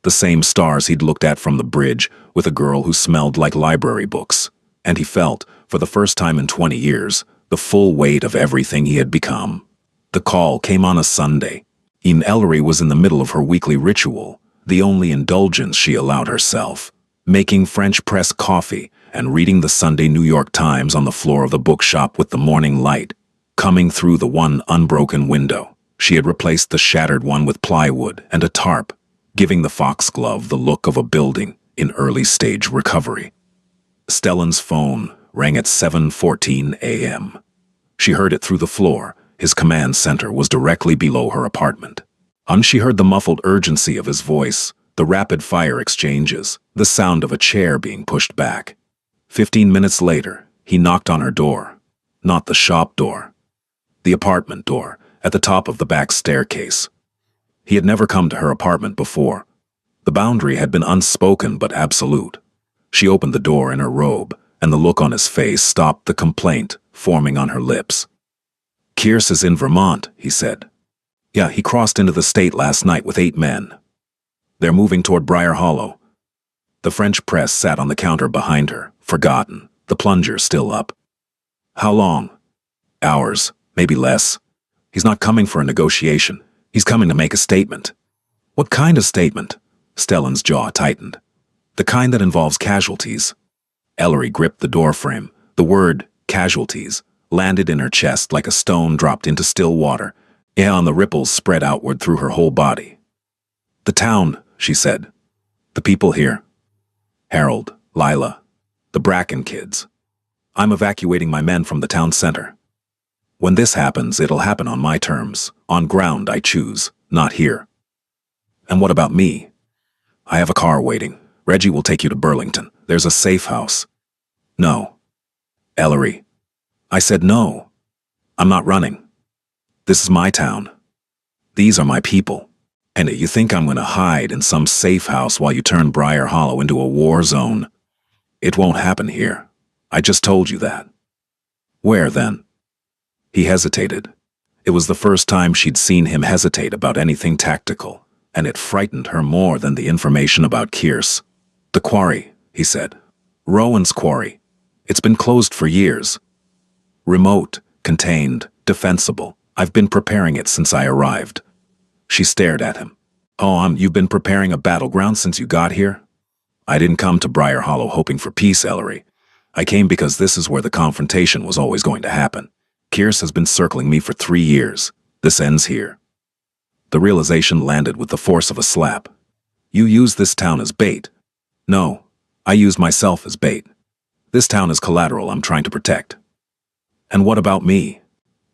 Speaker 1: The same stars he'd looked at from the bridge with a girl who smelled like library books. And he felt, for the first time in 20 years, the full weight of everything he had become. The call came on a Sunday. Ellery was in the middle of her weekly ritual, the only indulgence she allowed herself, making French press coffee and reading the Sunday New York Times on the floor of the bookshop with the morning light coming through the one unbroken window. She had replaced the shattered one with plywood and a tarp, giving the foxglove the look of a building in early-stage recovery. Stellan's phone rang at 7:14 a.m. She heard it through the floor. His command center was directly below her apartment. She heard the muffled urgency of his voice, the rapid-fire exchanges, the sound of a chair being pushed back. 15 minutes later, he knocked on her door. Not the shop door. The apartment door, at the top of the back staircase. He had never come to her apartment before. The boundary had been unspoken but absolute. She opened the door in her robe, and the look on his face stopped the complaint forming on her lips. Kearse is in Vermont, he said. Yeah, he crossed into the state last night with 8 men. They're moving toward Briar Hollow. The French press sat on the counter behind her, forgotten, the plunger still up. How long? Hours, maybe less. He's not coming for a negotiation. He's coming to make a statement. What kind of statement? Stellan's jaw tightened. The kind that involves casualties. Ellery gripped the doorframe. The word, casualties, landed in her chest like a stone dropped into still water, and the ripples spread outward through her whole body. The town, she said. The people here. Harold, Lila, the Bracken kids. I'm evacuating my men from the town center. When this happens, it'll happen on my terms, on ground I choose, not here. And what about me? I have a car waiting. Reggie will take you to Burlington. There's a safe house. No. Ellery. I said no. I'm not running. This is my town. These are my people. And you think I'm going to hide in some safe house while you turn Briar Hollow into a war zone? It won't happen here. I just told you that. Where then? He hesitated. It was the first time she'd seen him hesitate about anything tactical, and it frightened her more than the information about Kearse. The quarry, he said. Rowan's quarry. It's been closed for years. Remote, contained, defensible. I've been preparing it since I arrived. She stared at him. Oh, you've been preparing a battleground since you got here? I didn't come to Briar Hollow hoping for peace, Ellery. I came because this is where the confrontation was always going to happen. Kearse has been circling me for 3 years. This ends here. The realization landed with the force of a slap. You use this town as bait. No, I use myself as bait. This town is collateral I'm trying to protect. And what about me?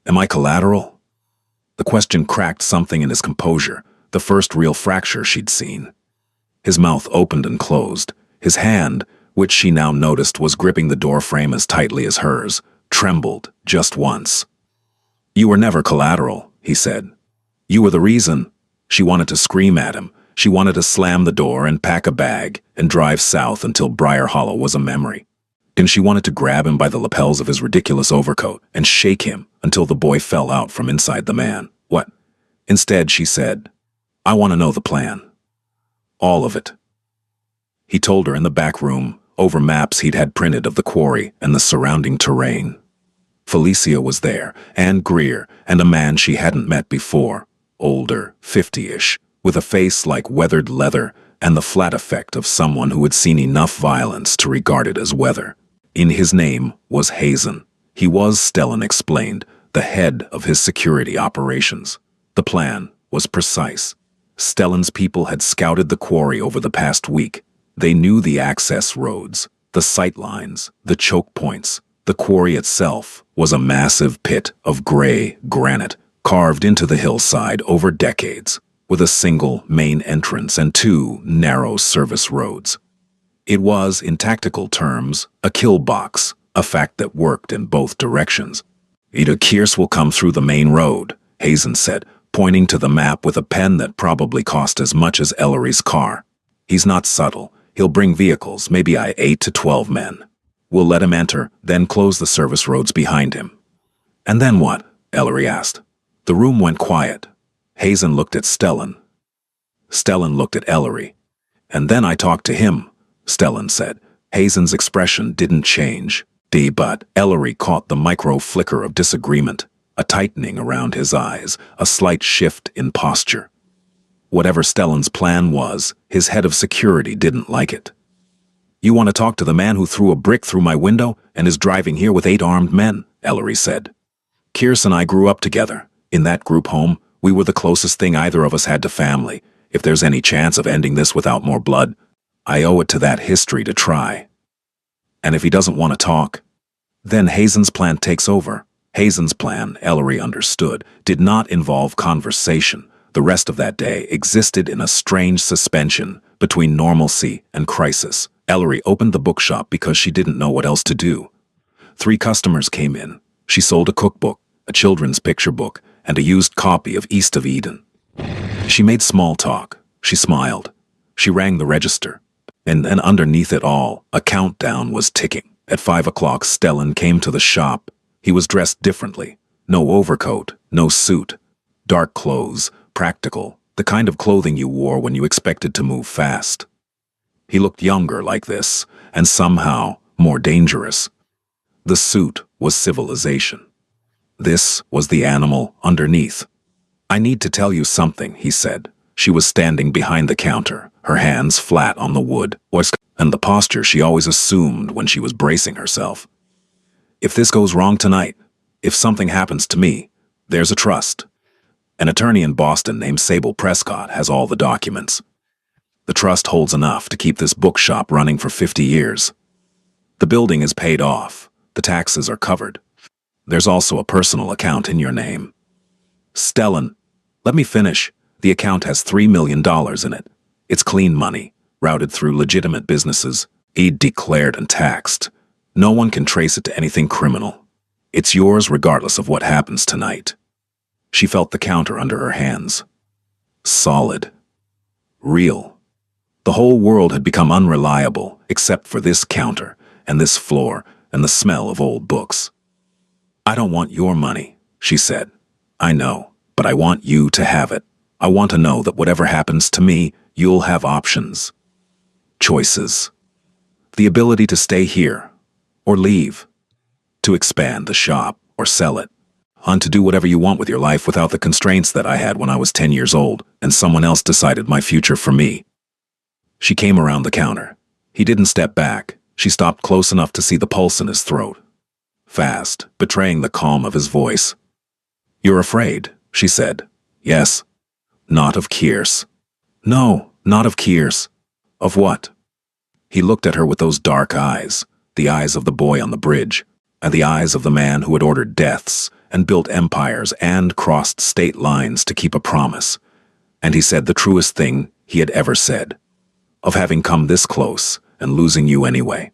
Speaker 1: Am I collateral? The question cracked something in his composure, the first real fracture she'd seen. His mouth opened and closed. His hand, which she now noticed was gripping the doorframe as tightly as hers, trembled just once. You were never collateral, he said. You were the reason. She wanted to scream at him. She wanted to slam the door and pack a bag and drive south until Briar Hollow was a memory. And she wanted to grab him by the lapels of his ridiculous overcoat and shake him until the boy fell out from inside the man. What? Instead, she said, I want to know the plan. All of it. He told her in the back room, over maps he'd had printed of the quarry and the surrounding terrain. Felicia was there, and Greer, and a man she hadn't met before, older, 50-ish, with a face like weathered leather and the flat effect of someone who had seen enough violence to regard it as weather. In his name was Hazen. He was, Stellan explained, the head of his security operations. The plan was precise. Stellan's people had scouted the quarry over the past week. They knew the access roads, the sight lines, the choke points. The quarry itself was a massive pit of gray granite carved into the hillside over decades, with a single main entrance and 2 narrow service roads. It was, in tactical terms, a kill box, a fact that worked in both directions. Either Kearse will come through the main road, Hazen said, pointing to the map with a pen that probably cost as much as Ellery's car. He's not subtle. He'll bring vehicles, maybe 8 to 12 men. We'll let him enter, then close the service roads behind him. And then what? Ellery asked. The room went quiet. Hazen looked at Stellan. Stellan looked at Ellery. And then I talked to him, Stellan said. Hazen's expression didn't change. But Ellery caught the micro flicker of disagreement, a tightening around his eyes, a slight shift in posture. Whatever Stellan's plan was, his head of security didn't like it. You want to talk to the man who threw a brick through my window and is driving here with 8 armed men, Ellery said. Kearse and I grew up together. In that group home, we were the closest thing either of us had to family. If there's any chance of ending this without more blood, I owe it to that history to try. And if he doesn't want to talk, then Hazen's plan takes over. Hazen's plan, Ellery understood, did not involve conversation. The rest of that day existed in a strange suspension between normalcy and crisis. Ellery opened the bookshop because she didn't know what else to do. 3 customers came in. She sold a cookbook, a children's picture book, and a used copy of East of Eden. She made small talk. She smiled. She rang the register. And then underneath it all, a countdown was ticking. At 5 o'clock, Stellan came to the shop. He was dressed differently. No overcoat, no suit. Dark clothes, practical, the kind of clothing you wore when you expected to move fast. He looked younger like this, and somehow more dangerous. The suit was civilization. This was the animal underneath. I need to tell you something, he said. She was standing behind the counter, her hands flat on the wood, and the posture she always assumed when she was bracing herself. If this goes wrong tonight, if something happens to me, there's a trust. An attorney in Boston named Sable Prescott has all the documents. The trust holds enough to keep this bookshop running for 50 years. The building is paid off. The taxes are covered. There's also a personal account in your name. Stellan, let me finish. The account has $3 million in it. It's clean money, routed through legitimate businesses, declared and taxed. No one can trace it to anything criminal. It's yours regardless of what happens tonight. She felt the counter under her hands. Solid. Real. The whole world had become unreliable except for this counter and this floor and the smell of old books. I don't want your money, she said. I know, but I want you to have it. I want to know that whatever happens to me, you'll have options. Choices. The ability to stay here, or leave. To expand the shop, or sell it. On to do whatever you want with your life without the constraints that I had when I was 10 years old and someone else decided my future for me. She came around the counter. He didn't step back. She stopped close enough to see the pulse in his throat. Fast, betraying the calm of his voice. "You're afraid," she said. "Yes." "Not of Kears." "No, not of Kears." "Of what?" He looked at her with those dark eyes, the eyes of the boy on the bridge, and the eyes of the man who had ordered deaths and built empires and crossed state lines to keep a promise. And he said the truest thing he had ever said. Of having come this close and losing you anyway.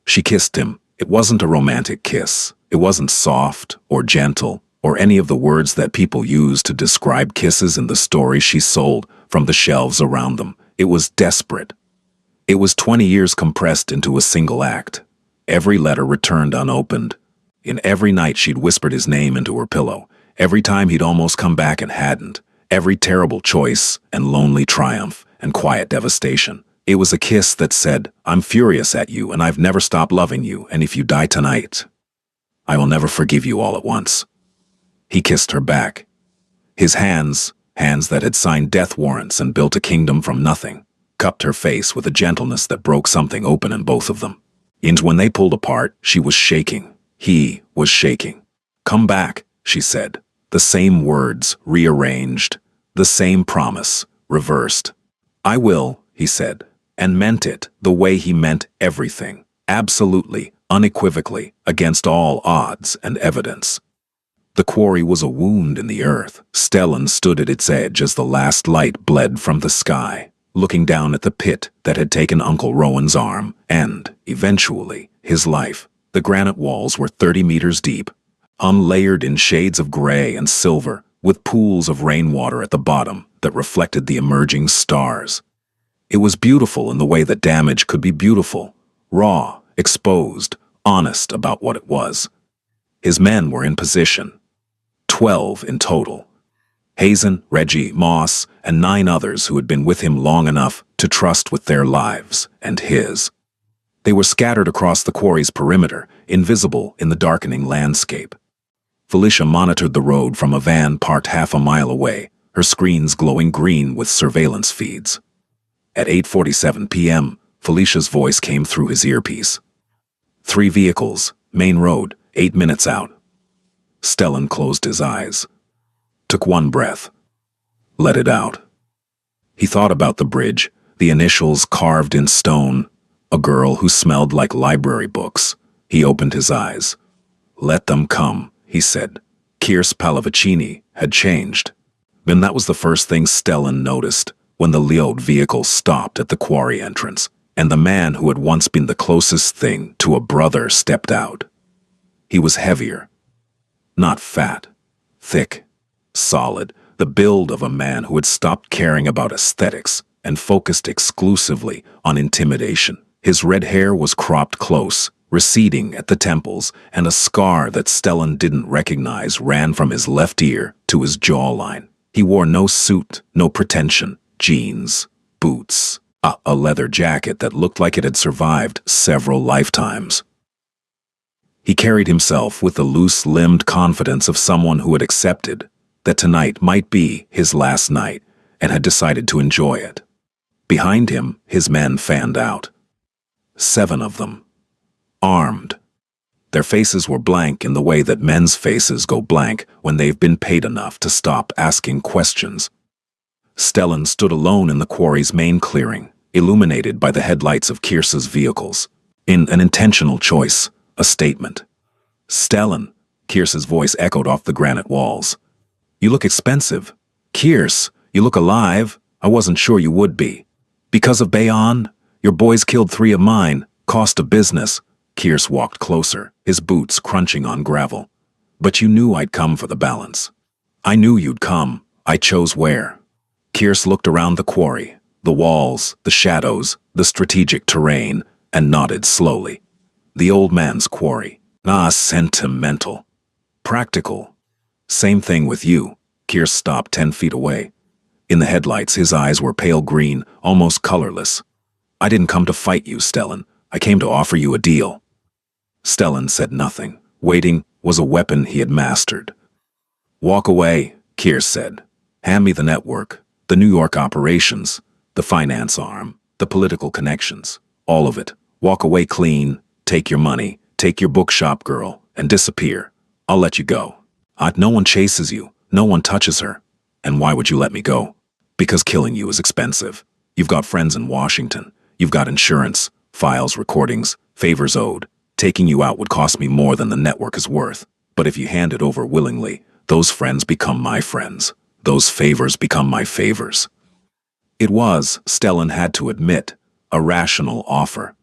Speaker 1: She kissed him. It wasn't a romantic kiss. It wasn't soft or gentle or any of the words that people use to describe kisses in the stories she sold from the shelves around them. It was desperate. It was 20 years compressed into a single act. Every letter returned unopened. In every night she'd whispered his name into her pillow. Every time he'd almost come back and hadn't. Every terrible choice and lonely triumph and quiet devastation. It was a kiss that said, "I'm furious at you and I've never stopped loving you, and if you die tonight, I will never forgive you all at once." He kissed her back. His hands that had signed death warrants and built a kingdom from nothing, cupped her face with a gentleness that broke something open in both of them. And when they pulled apart, she was shaking. He was shaking. "Come back," she said. The same words, rearranged. The same promise, reversed. "I will," he said, and meant it the way he meant everything. Absolutely, unequivocally, against all odds and evidence. The quarry was a wound in the earth. Stellan stood at its edge as the last light bled from the sky, looking down at the pit that had taken Uncle Rowan's arm and, eventually, his life. The granite walls were 30 meters deep, unlayered in shades of gray and silver, with pools of rainwater at the bottom that reflected the emerging stars. It was beautiful in the way that damage could be beautiful, raw, exposed, honest about what it was. His men were in position. 12 in total. Hazen, Reggie, Moss, and 9 others who had been with him long enough to trust with their lives and his. They were scattered across the quarry's perimeter, invisible in the darkening landscape. Felicia monitored the road from a van parked half a mile away, her screens glowing green with surveillance feeds. At 8:47 p.m., Felicia's voice came through his earpiece. 3 vehicles, main road, 8 minutes out. Stellan closed his eyes. Took one breath. Let it out. He thought about the bridge, the initials carved in stone, a girl who smelled like library books. He opened his eyes. "Let them come," he said. Kears Pallavicini had changed. And that was the first thing Stellan noticed when the Leod vehicle stopped at the quarry entrance, and the man who had once been the closest thing to a brother stepped out. He was heavier. Not fat. Thick. Solid. The build of a man who had stopped caring about aesthetics and focused exclusively on intimidation. His red hair was cropped close, receding at the temples, and a scar that Stellan didn't recognize ran from his left ear to his jawline. He wore no suit, no pretension, jeans, boots, a leather jacket that looked like it had survived several lifetimes. He carried himself with the loose-limbed confidence of someone who had accepted that tonight might be his last night and had decided to enjoy it. Behind him, his men fanned out. 7 of them. Armed. Their faces were blank in the way that men's faces go blank when they've been paid enough to stop asking questions. Stellan stood alone in the quarry's main clearing, illuminated by the headlights of Kears's vehicles. In an intentional choice, a statement. "Stellan," Kears's voice echoed off the granite walls. "You look expensive. Kears, you look alive. I wasn't sure you would be. Because of Bayon? Your boys killed 3 of mine. Cost of business." Kears walked closer, his boots crunching on gravel. "But you knew I'd come for the balance." "I knew you'd come. I chose where." Kears looked around the quarry, the walls, the shadows, the strategic terrain, and nodded slowly. The old man's quarry. Sentimental. Practical. Same thing with you. Kears stopped 10 feet away. In the headlights, his eyes were pale green, almost colorless. "I didn't come to fight you, Stellan. I came to offer you a deal." Stellan said nothing. Waiting was a weapon he had mastered, Walk away, Kears said. Hand me the network, the New York operations, the finance arm, the political connections, all of it. Walk away clean, take your money, take your bookshop girl, and disappear. I'll let you go. No one chases you, no one touches her. And why would you let me go? Because killing you is expensive. You've got friends in Washington. You've got insurance, files, recordings, favors owed. Taking you out would cost me more than the network is worth. But if you hand it over willingly, those friends become my friends. Those favors become my favors. It was, Stellan had to admit, a rational offer.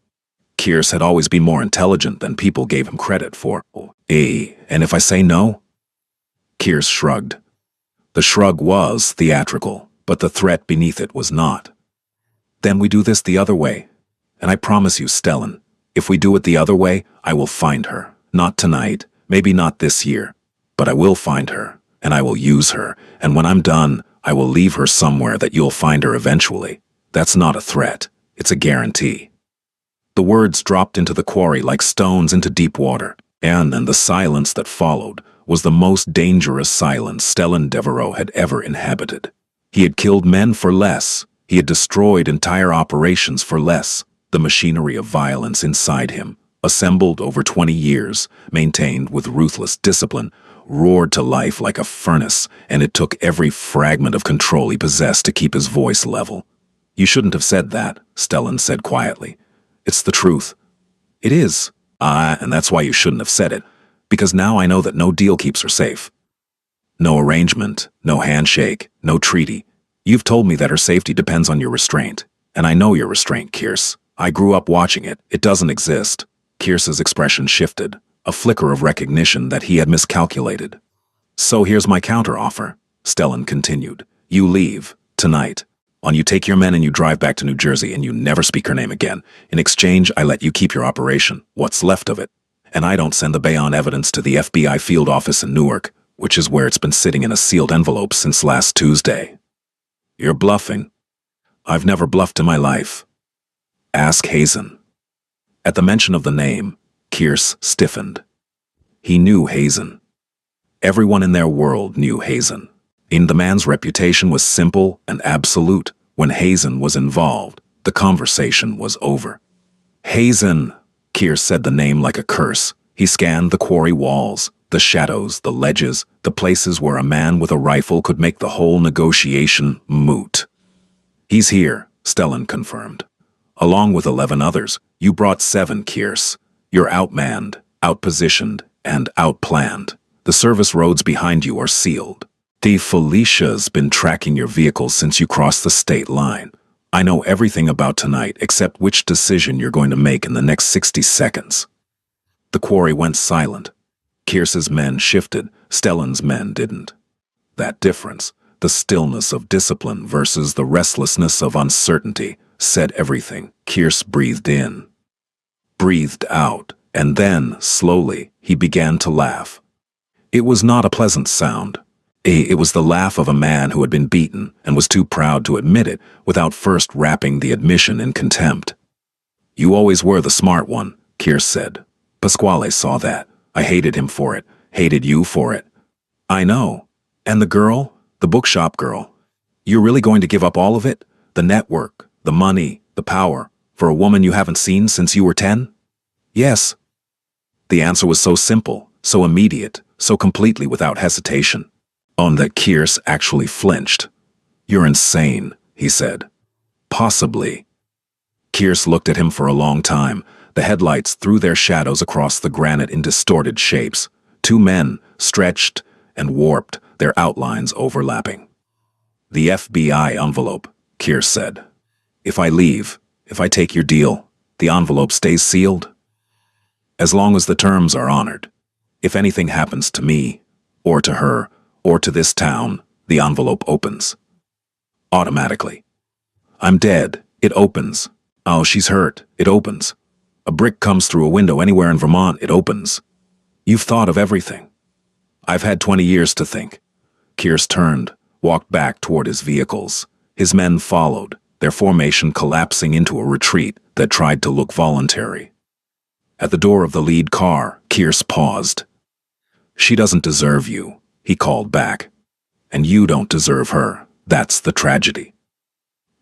Speaker 1: Kears had always been more intelligent than people gave him credit for. And if I say no? Kears shrugged. The shrug was theatrical, but the threat beneath it was not. Then we do this the other way. And I promise you, Stellan, if we do it the other way, I will find her. Not tonight, maybe not this year, but I will find her, and I will use her, and when I'm done, I will leave her somewhere that you'll find her eventually. That's not a threat, it's a guarantee. The words dropped into the quarry like stones into deep water, and the silence that followed was the most dangerous silence Stellan Devereaux had ever inhabited. He had killed men for less. He had destroyed entire operations for less. The machinery of violence inside him, assembled over 20 years, maintained with ruthless discipline, roared to life like a furnace, and it took every fragment of control he possessed to keep his voice level. You shouldn't have said that, Stellan said quietly. It's the truth. It is. And that's why you shouldn't have said it, because now I know that no deal keeps her safe. No arrangement, no handshake, no treaty. You've told me that her safety depends on your restraint, and I know your restraint, Kears. I grew up watching it. It doesn't exist. Kears's expression shifted, a flicker of recognition that he had miscalculated. So here's my counteroffer, Stellan continued. You leave, tonight. You take your men and you drive back to New Jersey and you never speak her name again. In exchange, I let you keep your operation, what's left of it. And I don't send the Bayonne evidence to the FBI field office in Newark, which is where it's been sitting in a sealed envelope since last Tuesday. You're bluffing. I've never bluffed in my life. Ask Hazen. At the mention of the name, Kears stiffened. He knew Hazen. Everyone in their world knew Hazen. The man's reputation was simple and absolute. When Hazen was involved, the conversation was over. Hazen, Kears said the name like a curse. He scanned the quarry walls, the shadows, the ledges, the places where a man with a rifle could make the whole negotiation moot. He's here, Stellan confirmed. Along with 11 others, you brought 7, Kears. You're outmanned, outpositioned, and outplanned. The service roads behind you are sealed. Felicia's been tracking your vehicles since you crossed the state line. I know everything about tonight except which decision you're going to make in the next 60 seconds. The quarry went silent. Kears's men shifted, Stellan's men didn't. That difference, the stillness of discipline versus the restlessness of uncertainty, said everything. Kears breathed in, breathed out, and then, slowly, he began to laugh. It was not a pleasant sound. It was the laugh of a man who had been beaten and was too proud to admit it without first wrapping the admission in contempt. You always were the smart one, Kears said. Pasquale saw that. I hated him for it, hated you for it. I know. And the girl, the bookshop girl, you're really going to give up all of it? The network, the money, the power, for a woman you haven't seen since you were 10? Yes. The answer was so simple, so immediate, so completely without hesitation. That Kears actually flinched. You're insane, he said. Possibly. Kears looked at him for a long time. The headlights threw their shadows across the granite in distorted shapes. 2 men, stretched and warped, their outlines overlapping. The FBI envelope, Kears said. If I leave, if I take your deal, the envelope stays sealed? As long as the terms are honored. If anything happens to me, or to her, or to this town, the envelope opens. Automatically. I'm dead. It opens. Oh, she's hurt. It opens. A brick comes through a window anywhere in Vermont. It opens. You've thought of everything. I've had 20 years to think. Kears turned, walked back toward his vehicles. His men followed, their formation collapsing into a retreat that tried to look voluntary. At the door of the lead car, Kears paused. She doesn't deserve you, he called back. "And you don't deserve her. That's the tragedy."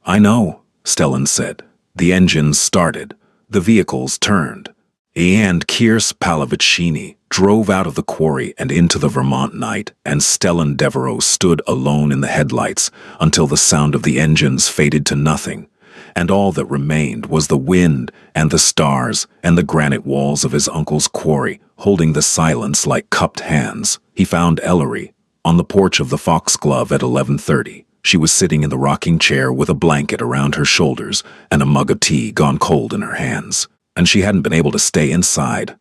Speaker 1: "I know," Stellan said. The engines started. The vehicles turned. And Kirst Pallavicini drove out of the quarry and into the Vermont night, and Stellan Devereaux stood alone in the headlights until the sound of the engines faded to nothing, and all that remained was the wind and the stars and the granite walls of his uncle's quarry, holding the silence like cupped hands. He found Ellery on the porch of the Foxglove at 11:30. She was sitting in the rocking chair with a blanket around her shoulders and a mug of tea gone cold in her hands, and she hadn't been able to stay inside.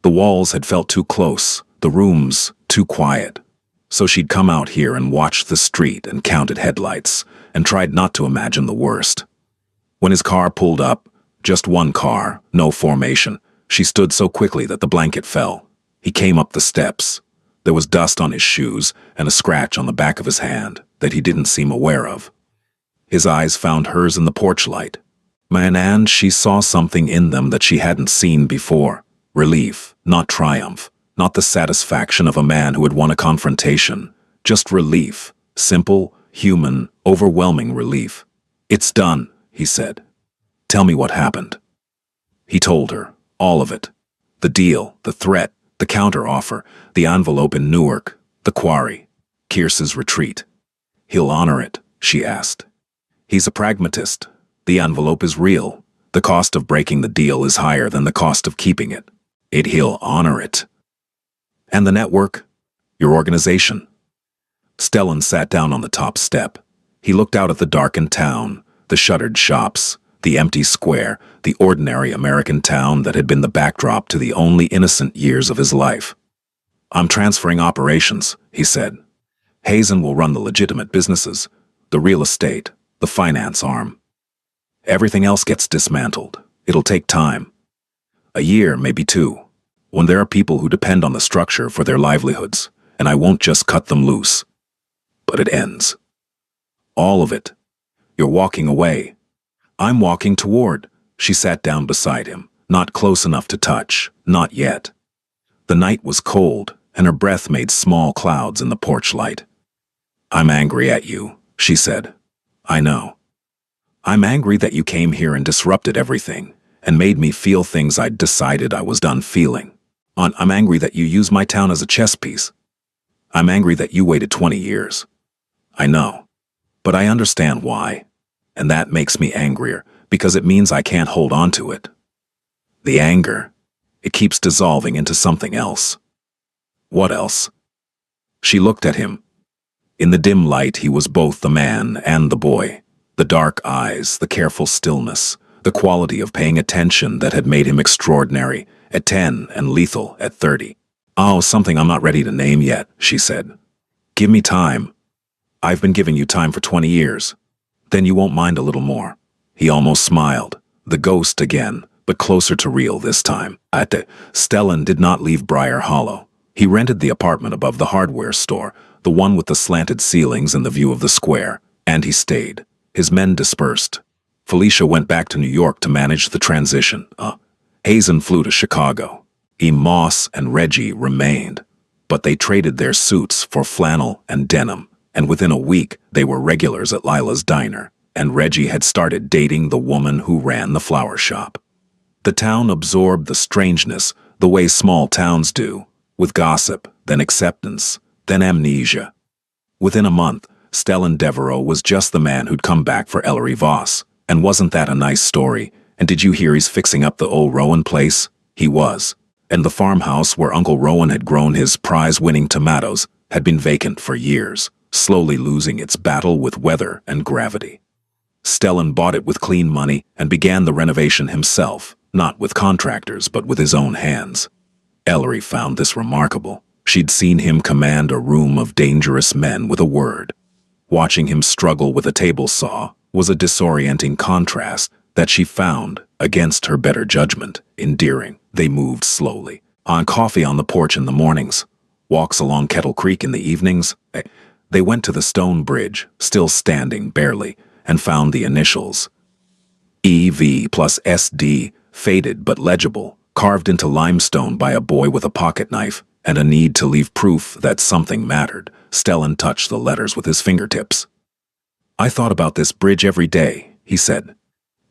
Speaker 1: The walls had felt too close, the rooms too quiet. So she'd come out here and watched the street and counted headlights and tried not to imagine the worst. When his car pulled up, just one car, no formation, she stood so quickly that the blanket fell. He came up the steps. There was dust on his shoes and a scratch on the back of his hand that he didn't seem aware of. His eyes found hers in the porch light. And she saw something in them that she hadn't seen before. Relief, not triumph, not the satisfaction of a man who had won a confrontation. Just relief, simple, human, overwhelming relief. "It's done," he said. "Tell me what happened." He told her, all of it. The deal, the threat, the counter-offer, the envelope in Newark, the quarry, Kirst's retreat. "He'll honor it?" she asked. "He's a pragmatist. The envelope is real. The cost of breaking the deal is higher than the cost of keeping it. He'll honor it." "And the network? Your organization?" Stellan sat down on the top step. He looked out at the darkened town, the shuttered shops, the empty square, the ordinary American town that had been the backdrop to the only innocent years of his life. "I'm transferring operations," he said. "Hazen will run the legitimate businesses, the real estate, the finance arm. Everything else gets dismantled. It'll take time. A year, maybe two, when there are people who depend on the structure for their livelihoods, and I won't just cut them loose. But it ends. All of it. You're walking away. I'm walking toward." She sat down beside him, not close enough to touch, not yet. The night was cold, and her breath made small clouds in the porch light. "I'm angry at you," she said. "I know. I'm angry that you came here and disrupted everything, and made me feel things I'd decided I was done feeling. I'm angry that you used my town as a chess piece. I'm angry that you waited 20 years. I know. But I understand why. And that makes me angrier, because it means I can't hold on to it. The anger, it keeps dissolving into something else." "What else?" She looked at him. In the dim light, he was both the man and the boy. The dark eyes, the careful stillness, the quality of paying attention that had made him extraordinary at 10 and lethal at 30. "Oh, something I'm not ready to name yet," she said. "Give me time. I've been giving you time for 20 years. Then you won't mind a little more." He almost smiled. The ghost again, but closer to real this time. Stellan did not leave Briar Hollow. He rented the apartment above the hardware store, the one with the slanted ceilings and the view of the square, and he stayed. His men dispersed. Felicia went back to New York to manage the transition. Hazen flew to Chicago. Moss and Reggie remained, but they traded their suits for flannel and denim, and within a week they were regulars at Lila's diner, and Reggie had started dating the woman who ran the flower shop. The town absorbed the strangeness the way small towns do, with gossip, then acceptance, then amnesia. Within a month, Stellan Devereaux was just the man who'd come back for Ellery Voss, and wasn't that a nice story? And did you hear he's fixing up the old Rowan place? He was. And the farmhouse where Uncle Rowan had grown his prize-winning tomatoes had been vacant for years, slowly losing its battle with weather and gravity. Stellan bought it with clean money and began the renovation himself, not with contractors but with his own hands. Ellery found this remarkable. She'd seen him command a room of dangerous men with a word. Watching him struggle with a table saw was a disorienting contrast that she found, against her better judgment, endearing. They moved slowly. On coffee on the porch in the mornings, walks along Kettle Creek in the evenings. They went to the stone bridge, still standing barely, and found the initials. EV plus SD, faded but legible, carved into limestone by a boy with a pocket knife. and a need to leave proof that something mattered, Stellan touched the letters with his fingertips. "I thought about this bridge every day," he said.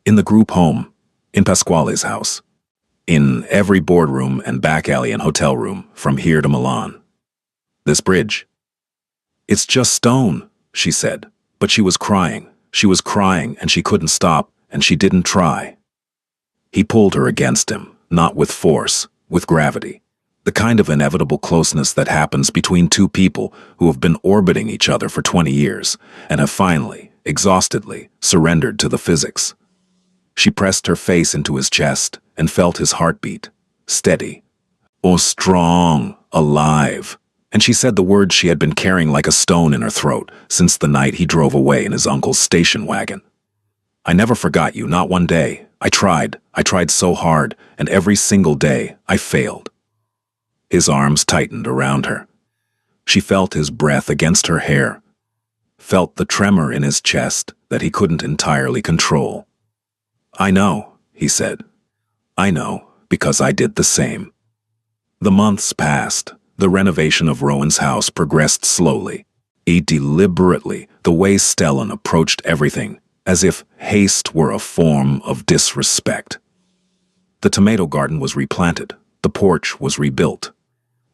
Speaker 1: "In the group home, in Pasquale's house, in every boardroom and back alley and hotel room, from here to Milan. This bridge. It's just stone," she said, but she was crying. She was crying, and she couldn't stop, and she didn't try. He pulled her against him, not with force, with gravity. The kind of inevitable closeness that happens between two people who have been orbiting each other for 20 years and have finally, exhaustedly, surrendered to the physics. She pressed her face into his chest and felt his heartbeat, steady. Oh, strong, alive. And she said the words she had been carrying like a stone in her throat since the night he drove away in his uncle's station wagon. "I never forgot you, not one day. I tried so hard, and every single day I failed." His arms tightened around her. She felt his breath against her hair, felt the tremor in his chest that he couldn't entirely control. "I know," he said. "I know, because I did the same." The months passed. The renovation of Rowan's house progressed slowly, deliberately, the way Stellan approached everything, as if haste were a form of disrespect. The tomato garden was replanted. The porch was rebuilt.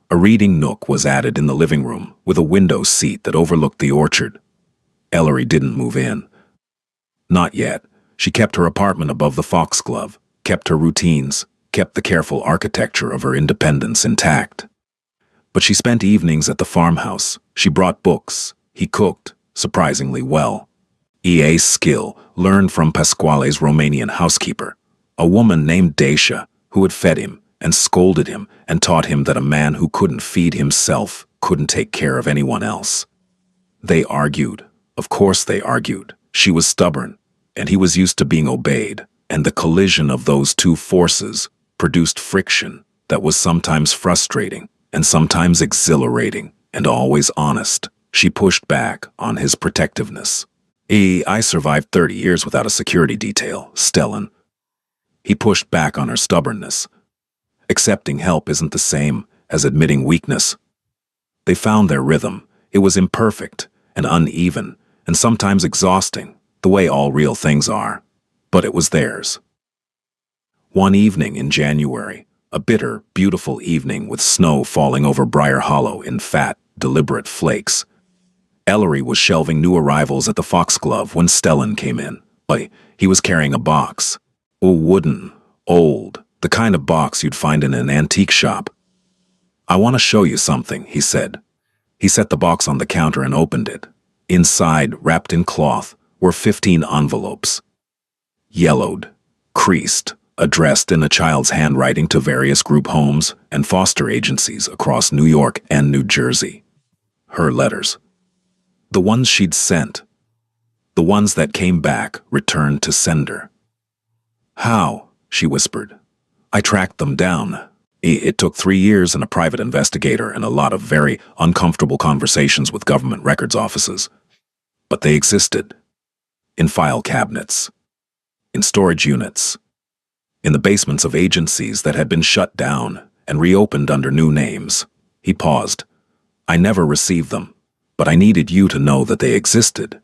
Speaker 1: A reading nook was added in the living room, with a window seat that overlooked the orchard. Ellery didn't move in. Not yet. She kept her apartment above the foxglove, kept her routines, kept the careful architecture of her independence intact. But she spent evenings at the farmhouse. She brought books. He cooked, surprisingly well. EA's skill learned from Pasquale's Romanian housekeeper, a woman named Dacia, who had fed him and scolded him and taught him that a man who couldn't feed himself couldn't take care of anyone else. They argued. Of course they argued. She was stubborn, and he was used to being obeyed, and the collision of those two forces produced friction that was sometimes frustrating and sometimes exhilarating and always honest. She pushed back on his protectiveness. "I survived 30 years without a security detail, Stellan." He pushed back on her stubbornness. Accepting help isn't the same as admitting weakness. They found their rhythm. It was imperfect and uneven and sometimes exhausting, the way all real things are. But it was theirs. One evening in January, a bitter, beautiful evening with snow falling over Briar Hollow in fat, deliberate flakes, Ellery was shelving new arrivals at the Foxglove when Stellan came in. He was carrying a box. Wooden, old, the kind of box you'd find in an antique shop. "I want to show you something," he said. He set the box on the counter and opened it. Inside, wrapped in cloth, were 15 envelopes. Yellowed, creased, addressed in a child's handwriting to various group homes and foster agencies across New York and New Jersey. Her letters. The ones she'd sent. The ones that came back, returned to sender. "How?" she whispered. "I tracked them down. It took 3 years and a private investigator and a lot of very uncomfortable conversations with government records offices. But they existed. In file cabinets. In storage units. In the basements of agencies that had been shut down and reopened under new names." He paused. "I never received them, but I needed you to know that they existed,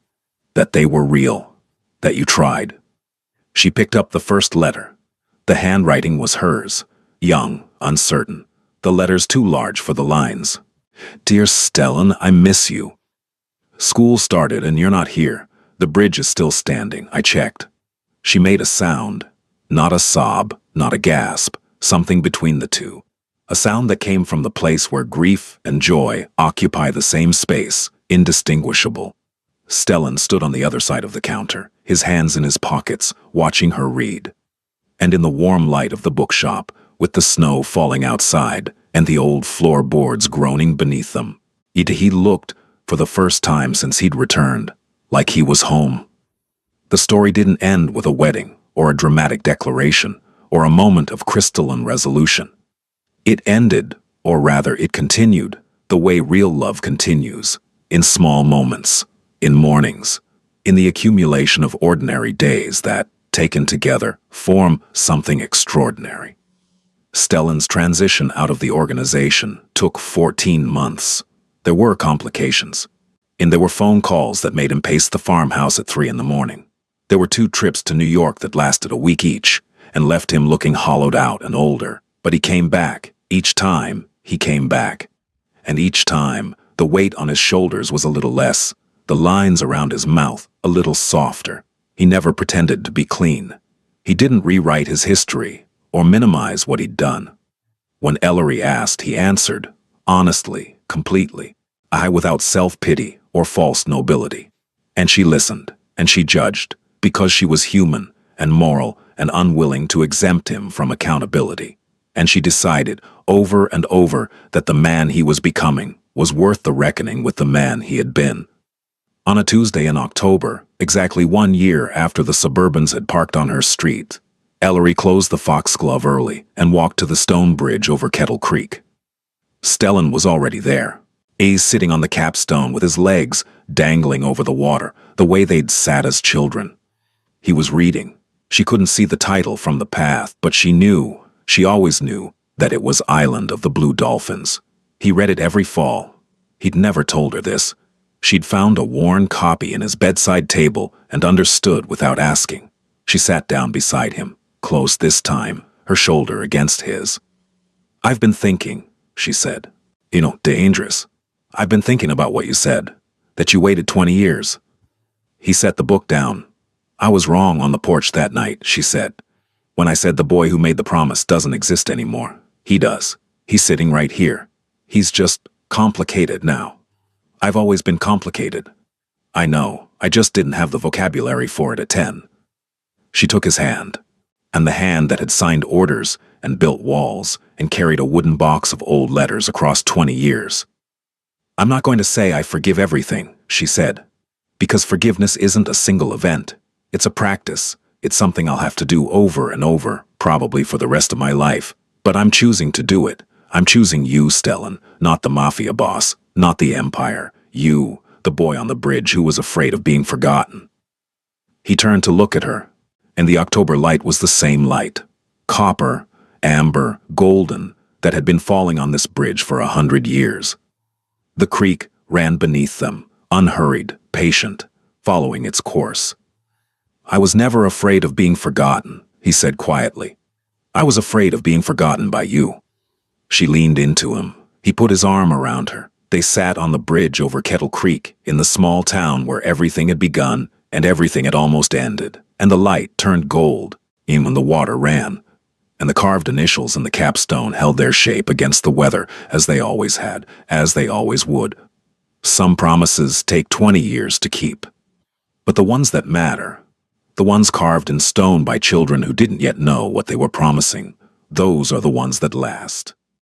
Speaker 1: that they were real, that you tried." She picked up the first letter. The handwriting was hers, young, uncertain, the letters too large for the lines. "Dear Stellan, I miss you. School started and you're not here. The bridge is still standing, I checked." She made a sound. Not a sob, not a gasp, something between the two. A sound that came from the place where grief and joy occupy the same space, indistinguishable. Stellan stood on the other side of the counter, his hands in his pockets, watching her read. And in the warm light of the bookshop, with the snow falling outside and the old floorboards groaning beneath them, he looked, for the first time since he'd returned, like he was home. The story didn't end with a wedding, or a dramatic declaration, or a moment of crystalline resolution. It ended, or rather it continued, the way real love continues, in small moments, in mornings, in the accumulation of ordinary days that, taken together, form something extraordinary. Stellan's transition out of the organization took 14 months. There were complications. And there were phone calls that made him pace the farmhouse at 3 in the morning. There were 2 trips to New York that lasted a week each and left him looking hollowed out and older. But he came back. Each time, he came back. And each time, the weight on his shoulders was a little less, the lines around his mouth a little softer. He never pretended to be clean. He didn't rewrite his history or minimize what he'd done. When Ellery asked, he answered, honestly, completely, without self-pity or false nobility. And she listened, and she judged, because she was human and moral and unwilling to exempt him from accountability. And she decided, over and over, that the man he was becoming was worth the reckoning with the man he had been. On a Tuesday in October, exactly 1 year after the Suburbans had parked on her street, Ellery closed the foxglove early and walked to the stone bridge over Kettle Creek. Stellan was already there, sitting on the capstone with his legs dangling over the water, the way they'd sat as children. He was reading. She couldn't see the title from the path, but she always knew, that it was Island of the Blue Dolphins. He read it every fall. He'd never told her this. She'd found a worn copy in his bedside table and understood without asking. She sat down beside him, close this time, her shoulder against his. "I've been thinking," she said. Dangerous. "I've been thinking about what you said, that you waited 20 years. He set the book down. "I was wrong on the porch that night," she said. "When I said the boy who made the promise doesn't exist anymore. He does. He's sitting right here. He's just complicated now. I've always been complicated. I know, I just didn't have the vocabulary for it at 10. She took his hand, and the hand that had signed orders and built walls and carried a wooden box of old letters across 20 years. "I'm not going to say I forgive everything," she said, "because forgiveness isn't a single event. It's a practice. It's something I'll have to do over and over, probably for the rest of my life. But I'm choosing to do it. I'm choosing you, Stellan, not the Mafia boss, not the Empire. You, the boy on the bridge who was afraid of being forgotten." He turned to look at her, and the October light was the same light. Copper, amber, golden, that had been falling on this bridge for 100 years. The creek ran beneath them, unhurried, patient, following its course. "I was never afraid of being forgotten," he said quietly. "I was afraid of being forgotten by you." She leaned into him. He put his arm around her. They sat on the bridge over Kettle Creek, in the small town where everything had begun and everything had almost ended, and the light turned gold, even when the water ran, and the carved initials in the capstone held their shape against the weather, as they always had, as they always would. Some promises take 20 years to keep. But the ones that matter, the ones carved in stone by children who didn't yet know what they were promising, those are the ones that last.